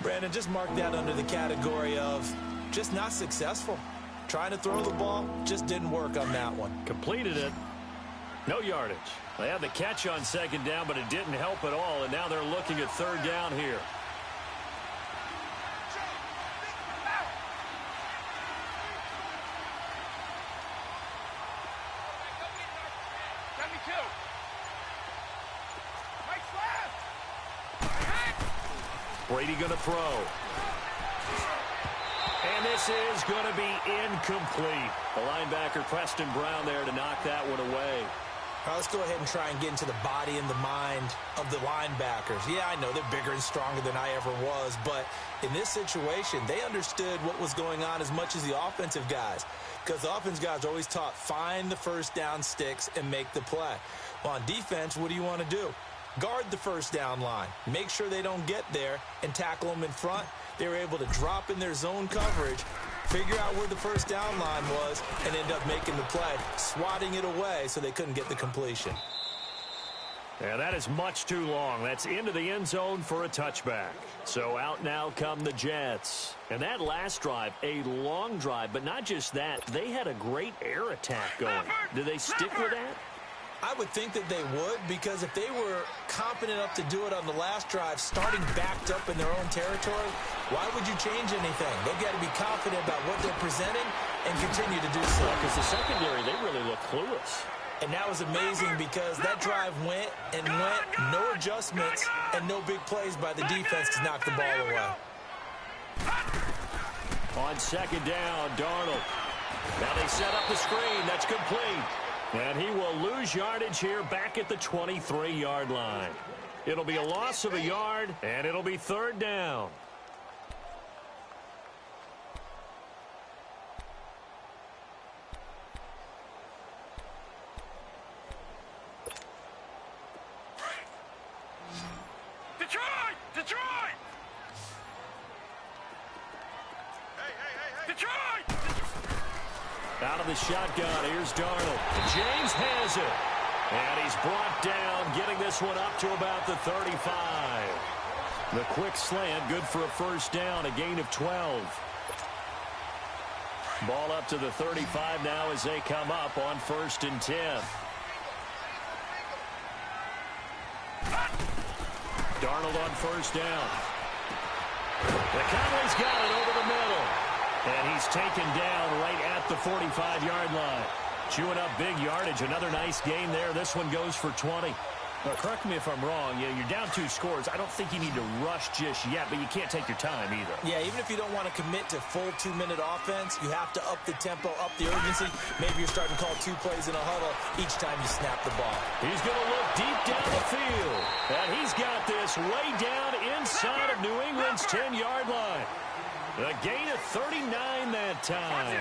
[SPEAKER 3] Brandon, just mark that under the category of just not successful. Trying to throw the ball just didn't work on that one.
[SPEAKER 2] Completed it. No yardage. They had the catch on 2nd down, but it didn't help at all, and now they're looking at 3rd down here. Brady going to throw. And this is going to be incomplete. The linebacker, Preston Brown, there to knock that one away.
[SPEAKER 3] All right, let's go ahead and try and get into the body and the mind of the linebackers. Yeah, I know they're bigger and stronger than I ever was, but in this situation, they understood what was going on as much as the offensive guys, because the offensive guys are always taught, find the first down sticks and make the play. Well, on defense, what do you want to do? Guard the first down line. Make sure they don't get there and tackle them in front. They were able to drop in their zone coverage, figure out where the first down line was, and end up making the play, swatting it away so they couldn't get the completion.
[SPEAKER 2] Yeah, that is much too long. That's into the end zone for a touchback. So out now come the Jets. And that last drive, a long drive, but not just that. They had a great air attack going. Do they stick with that?
[SPEAKER 3] I would think that they would, because if they were competent enough to do it on the last drive, starting backed up in their own territory, why would you change anything? They've got to be confident about what they're presenting and continue to do so.
[SPEAKER 2] Because the secondary, they really look clueless.
[SPEAKER 3] And that was amazing because that drive went and went, no adjustments and no big plays by the defense to knock the ball away.
[SPEAKER 2] On second down, Darnold. Now they set up the screen. That's complete. And he will lose yardage here back at the 23-yard line. It'll be a loss of a yard, and it'll be third down.
[SPEAKER 4] Detroit! Detroit! Detroit!
[SPEAKER 2] Out of the shotgun, here's Darnold. James has it. And he's brought down, getting this one up to about the 35. The quick slant, good for a first down, a gain of 12. Ball up to the 35 now as they come up on 1st and 10. Darnold on first down. The Cowboys got it over the middle. And he's taken down right at the 45-yard line. Chewing up big yardage. Another nice gain there. This one goes for 20.
[SPEAKER 5] Well, correct me if I'm wrong. Yeah, you're down 2 scores. I don't think you need to rush just yet, but you can't take your time either.
[SPEAKER 3] Yeah, even if you don't want to commit to full 2-minute offense, you have to up the tempo, up the urgency. Maybe you're starting to call 2 plays in a huddle each time you snap the ball.
[SPEAKER 2] He's going to look deep down the field. And he's got this way down inside of New England's 10-yard line. A gain of 39 that time.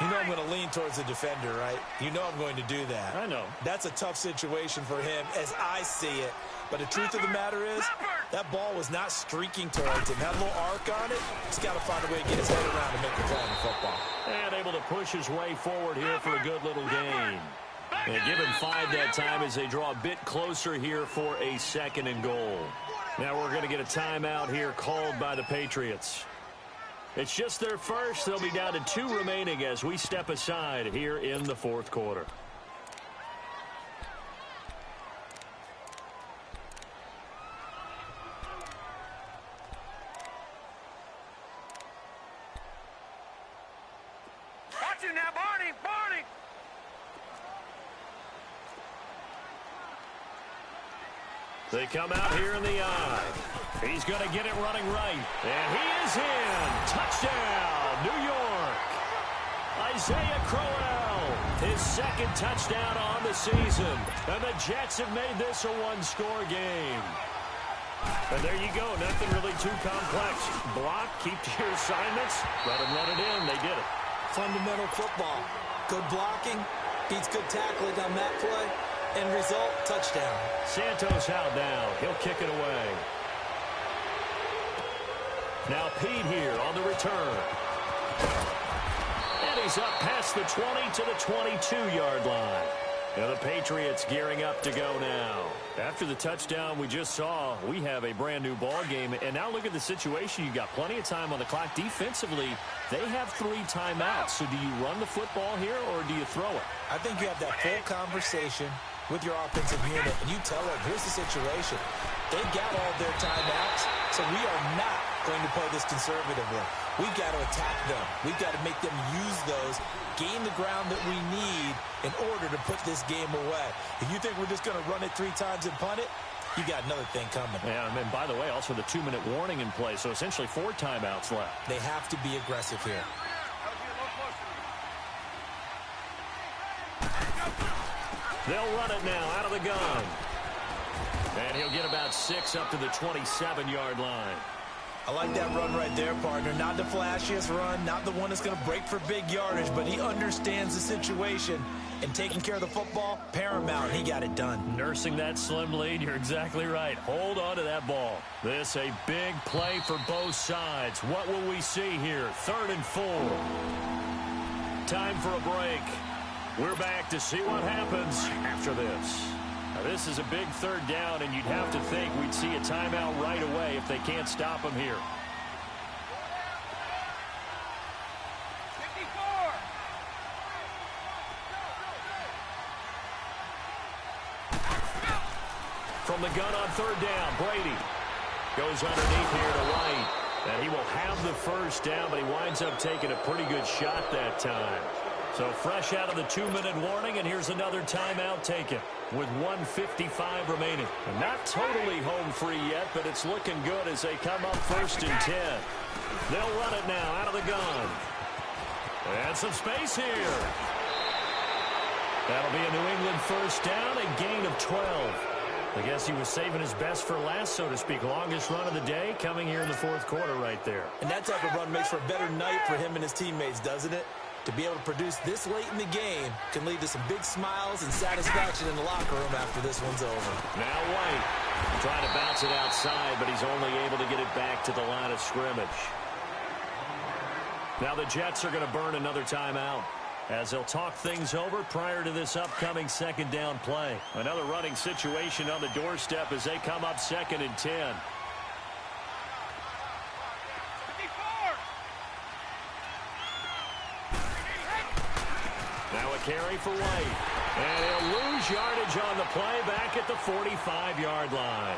[SPEAKER 3] You know I'm going to lean towards the defender, right? You know I'm going to do that.
[SPEAKER 5] I know.
[SPEAKER 3] That's a tough situation for him as I see it. But the truth of the matter is, that ball was not streaking towards him. Had a little arc on it. He's got to find a way to get his head around and make the play on the football.
[SPEAKER 2] And able to push his way forward here for a good little gain. They give him 5 that time as they draw a bit closer here for a 2nd and goal. Now we're going to get a timeout here called by the Patriots. It's just their first. They'll be down to 2 remaining as we step aside here in the 4th quarter.
[SPEAKER 4] Watch it now, Barney! Barney!
[SPEAKER 2] They come out here in the eye. He's going to get it running right. And he is in. Touchdown, New York. Isaiah Crowell, his 2nd touchdown on the season. And the Jets have made this a 1-score game. And there you go. Nothing really too complex. Block, keep to your assignments. Let them run it in. They did it.
[SPEAKER 3] Fundamental football. Good blocking. Beats good tackling on that play. End result, touchdown.
[SPEAKER 2] Santos out now. He'll kick it away. Now Pete here on the return. And he's up past the 20 to the 22-yard line. Now the Patriots gearing up to go now. After the touchdown we just saw, we have a brand new ball game. And now look at the situation. You got plenty of time on the clock. Defensively, they have 3 timeouts. So do you run the football here or do you throw it?
[SPEAKER 3] I think you have that full conversation with your offensive unit, and you tell them, here's the situation. They've got all their timeouts, so we are not going to play this conservatively. We've got to attack them. We've got to make them use those, gain the ground that we need in order to put this game away. If you think we're just going to run it 3 times and punt it, you got another thing coming.
[SPEAKER 2] Yeah, and by the way, also the 2-minute warning in play, so essentially 4 timeouts left.
[SPEAKER 3] They have to be aggressive here.
[SPEAKER 2] They'll run it now out of the gun. And he'll get about 6 up to the 27-yard line.
[SPEAKER 3] I like that run right there, partner. Not the flashiest run, not the one that's going to break for big yardage, but he understands the situation. And taking care of the football, paramount. He got it done.
[SPEAKER 2] Nursing that slim lead, you're exactly right. Hold on to that ball. This a big play for both sides. What will we see here? 3rd and 4. Time for a break. We're back to see what happens after this. Now, this is a big 3rd down, and you'd have to think we'd see a timeout right away if they can't stop him here.
[SPEAKER 4] 54!
[SPEAKER 2] From the gun on 3rd down, Brady goes underneath here to White. And he will have the first down, but he winds up taking a pretty good shot that time. So fresh out of the 2-minute warning, and here's another timeout taken with 1:55 remaining. And not totally home free yet, but it's looking good as they come up 1st and 10. They'll run it now out of the gun. And some space here. That'll be a New England first down, a gain of 12. I guess he was saving his best for last, so to speak. Longest run of the day coming here in the fourth quarter right there.
[SPEAKER 3] And that type of run makes for a better night for him and his teammates, doesn't it? To be able to produce this late in the game can lead to some big smiles and satisfaction in the locker room after this one's over.
[SPEAKER 2] Now White trying to bounce it outside, but he's only able to get it back to the line of scrimmage. Now the Jets are going to burn another timeout as they'll talk things over prior to this upcoming second down play. Another running situation on the doorstep as they come up 2nd and 10. Now a carry for White. And he'll lose yardage on the play back at the 45-yard line.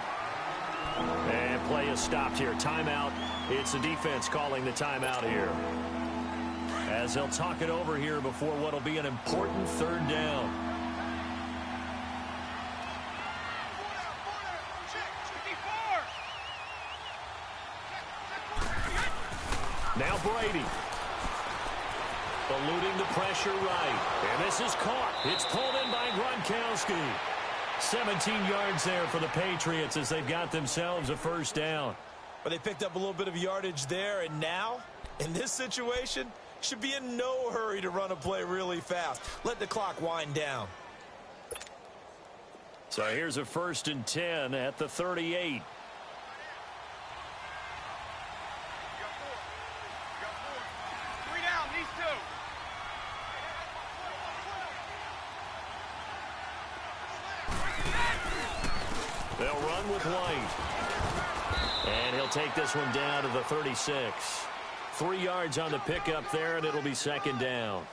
[SPEAKER 2] And play is stopped here. Timeout. It's the defense calling the timeout here, as they'll talk it over here before what will be an important third down. Now Brady. Eluding the pressure right. And this is caught. It's pulled in by Gronkowski. 17 yards there for the Patriots as they've got themselves a first down.
[SPEAKER 3] But they picked up a little bit of yardage there, and now, in this situation, should be in no hurry to run a play really fast. Let the clock wind down.
[SPEAKER 2] So here's a 1st and 10 at the 38. They'll run with White. And he'll take this one down to the 36. 3 yards on the pickup there, and it'll be 2nd down.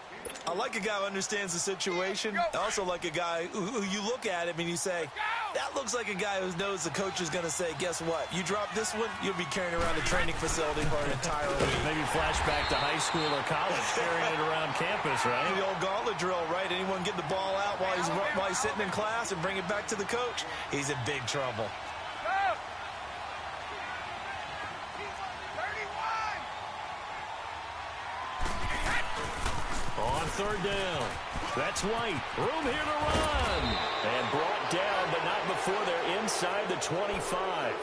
[SPEAKER 3] I like a guy who understands the situation. I also like a guy who you look at him and you say, that looks like a guy who knows the coach is going to say, guess what? You drop this one, you'll be carrying around the training facility for an entire week.
[SPEAKER 2] Maybe flashback to high school or college, carrying it around campus, right?
[SPEAKER 3] The old gauntlet drill, right? Anyone get the ball out while he's sitting in class and bring it back to the coach, he's in big trouble.
[SPEAKER 2] On 3rd down. That's White. Room here to run. And brought down, but not before they're inside the 25.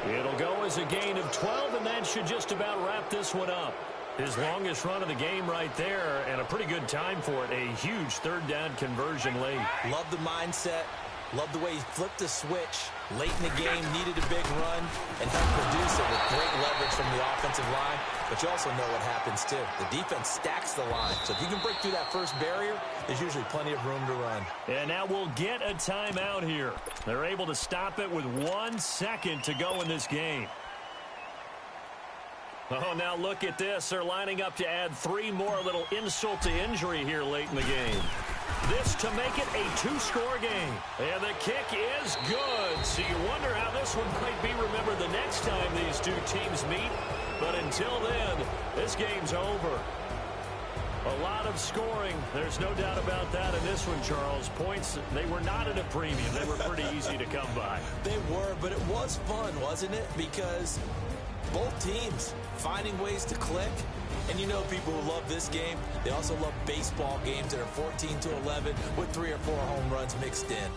[SPEAKER 2] It'll go as a gain of 12, and that should just about wrap this one up. His longest run of the game right there, and a pretty good time for it. A huge 3rd down conversion late.
[SPEAKER 3] Love the mindset. Love the way he flipped the switch. Late in the game, needed a big run, and helped produce it with great leverage from the offensive line. But you also know what happens, too. The defense stacks the line. So if you can break through that first barrier, there's usually plenty of room to run.
[SPEAKER 2] And now we'll get a timeout here. They're able to stop it with 1 second to go in this game. Oh, now look at this. They're lining up to add 3 more, a little insult to injury here late in the game. This to make it a 2-score game. And the kick is good. So you wonder how this one might be remembered the next time these two teams meet. But until then, this game's over. A lot of scoring. There's no doubt about that in this one, Charles. Points, they were not at a premium. They were pretty easy to come by.
[SPEAKER 3] They were, but it was fun, wasn't it? Because both teams finding ways to click. And you know people who love this game, they also love baseball games that are 14-11 with 3 or 4 home runs mixed in.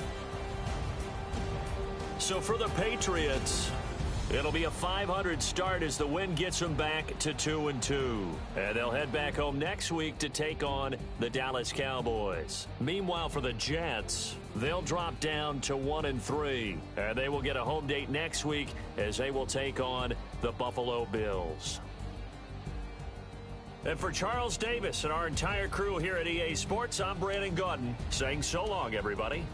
[SPEAKER 2] So for the Patriots, it'll be a .500 start as the win gets them back to 2-2. And they'll head back home next week to take on the Dallas Cowboys. Meanwhile, for the Jets, they'll drop down to 1-3. And they will get a home date next week as they will take on the Buffalo Bills. And for Charles Davis and our entire crew here at EA Sports, I'm Brandon Gaudin saying so long, everybody.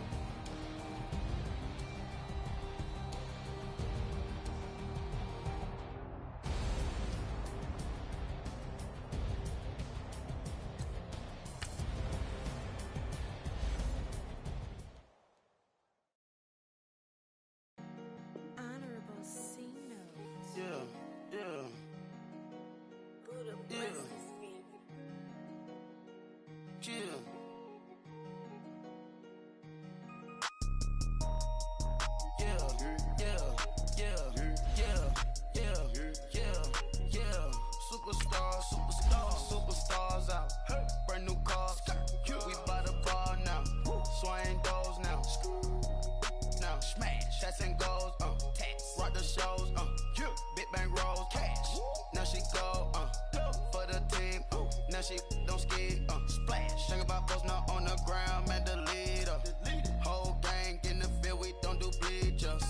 [SPEAKER 1] Now she don't skid, splash. Think about post now on the ground, man, the leader. Whole gang in the field, we don't do bleachers.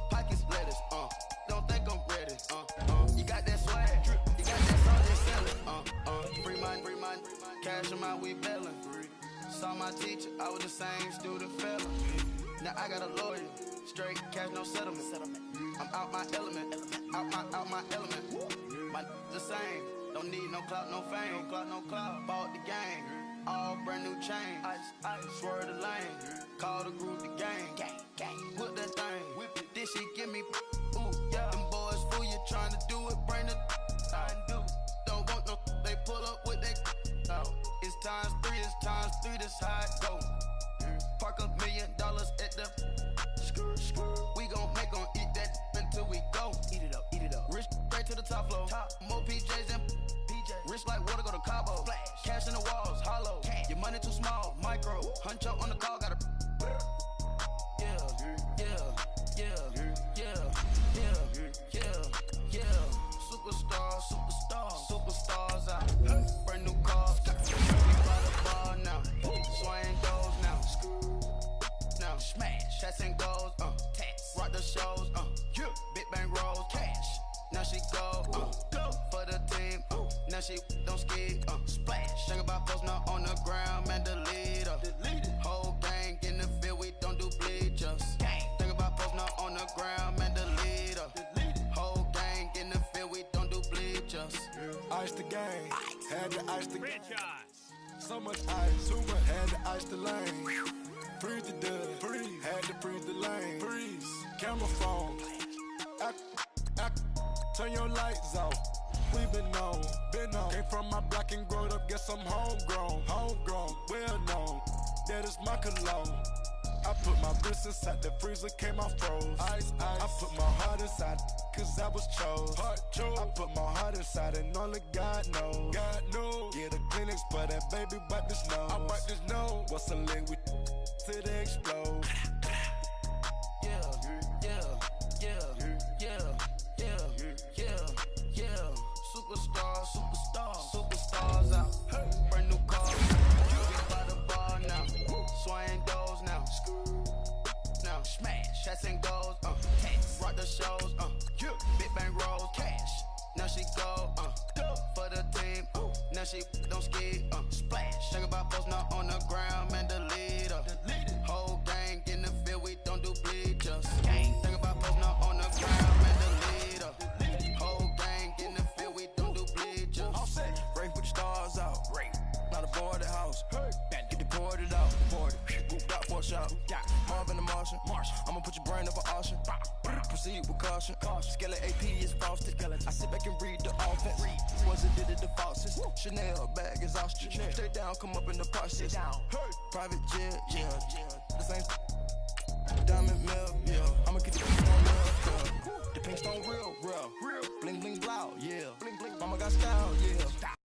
[SPEAKER 1] Pockets lettuce, don't think I'm ready. You got that swag, you got that song, just sell it. Free mind, cash amount, we bailin'. Saw my teacher, I was the same student fella. Now I got a lawyer, straight cash, no settlement. I'm out my element, out my element. My the same, don't need no clout, no fame. No clout, bought the game, all brand new chain. Ice, swerve the lane, call the group the gang. Whip that thing, whip it, this shit give me, ooh, yeah. Them boys fool you trying to do it, bring the don't want no, they pull up with they It's times three, this how it go. Park $1 million at the we gon' make 'em eat that until we go. Eat it up. Rich straight to the top floor. More PJs and rich like water, go to Cabo. Cash in the walls, hollow. Your money too small, micro. Hunch up on the call, gotta. Superstars out. Brand new cars. We by the bar now. Swaying goes now. Smash. Chats and goes, rock the shows, big bang rolls, cash. Now she go for the team, now she don't skid, splash. Think about post now on the ground, man, the leader. Whole gang in the field, we don't do bleachers. Think about post now on the ground, man, the leader. Whole gang in the field, we don't do bleachers.
[SPEAKER 6] Ice the game, had to ice the so much ice, too much, had to ice the lane. Freeze the dud, freeze, had to freeze the lane. Freeze, camera phone, turn your lights off. We been on. Came from my block and growed up, guess I'm homegrown, well known. That is my cologne. I put my wrist inside the freezer, came out froze. Ice. I put my heart inside, cause I was chose. I put my heart inside and only God knows. Yeah, the clinics, but that baby wipe this nose. I wipe this nose. What's a lick with till they explode?
[SPEAKER 1] Superstars out. Brand new cars. We by the bar now. Swaying goes now. Smash. Chats and goes, rock the shows, big bang rolls, cash. Now she go, for the team, now she don't skid, splash. Think about post now on the ground, man, the leader. Whole gang in the field, we don't do bleachers. Think about post now on the ground, man, the leader. Whole gang in the field, we don't do bleachers. Break with the stars out, not a boarded house. Get deported out, moved out for a shot. Marvin the Martian, I'ma put your brain up for auction. Proceed with caution. Skeleton AP is frosted. I sit back and read the offense. Wasn't did it the falsest. Chanel bag is ostrich. Stay down, come up in the process. Private jet, yeah. The same diamond milk, yeah. I'ma keep the pink on real, yeah. The pink stone real. Bling bling blow, yeah. Mama got style, yeah.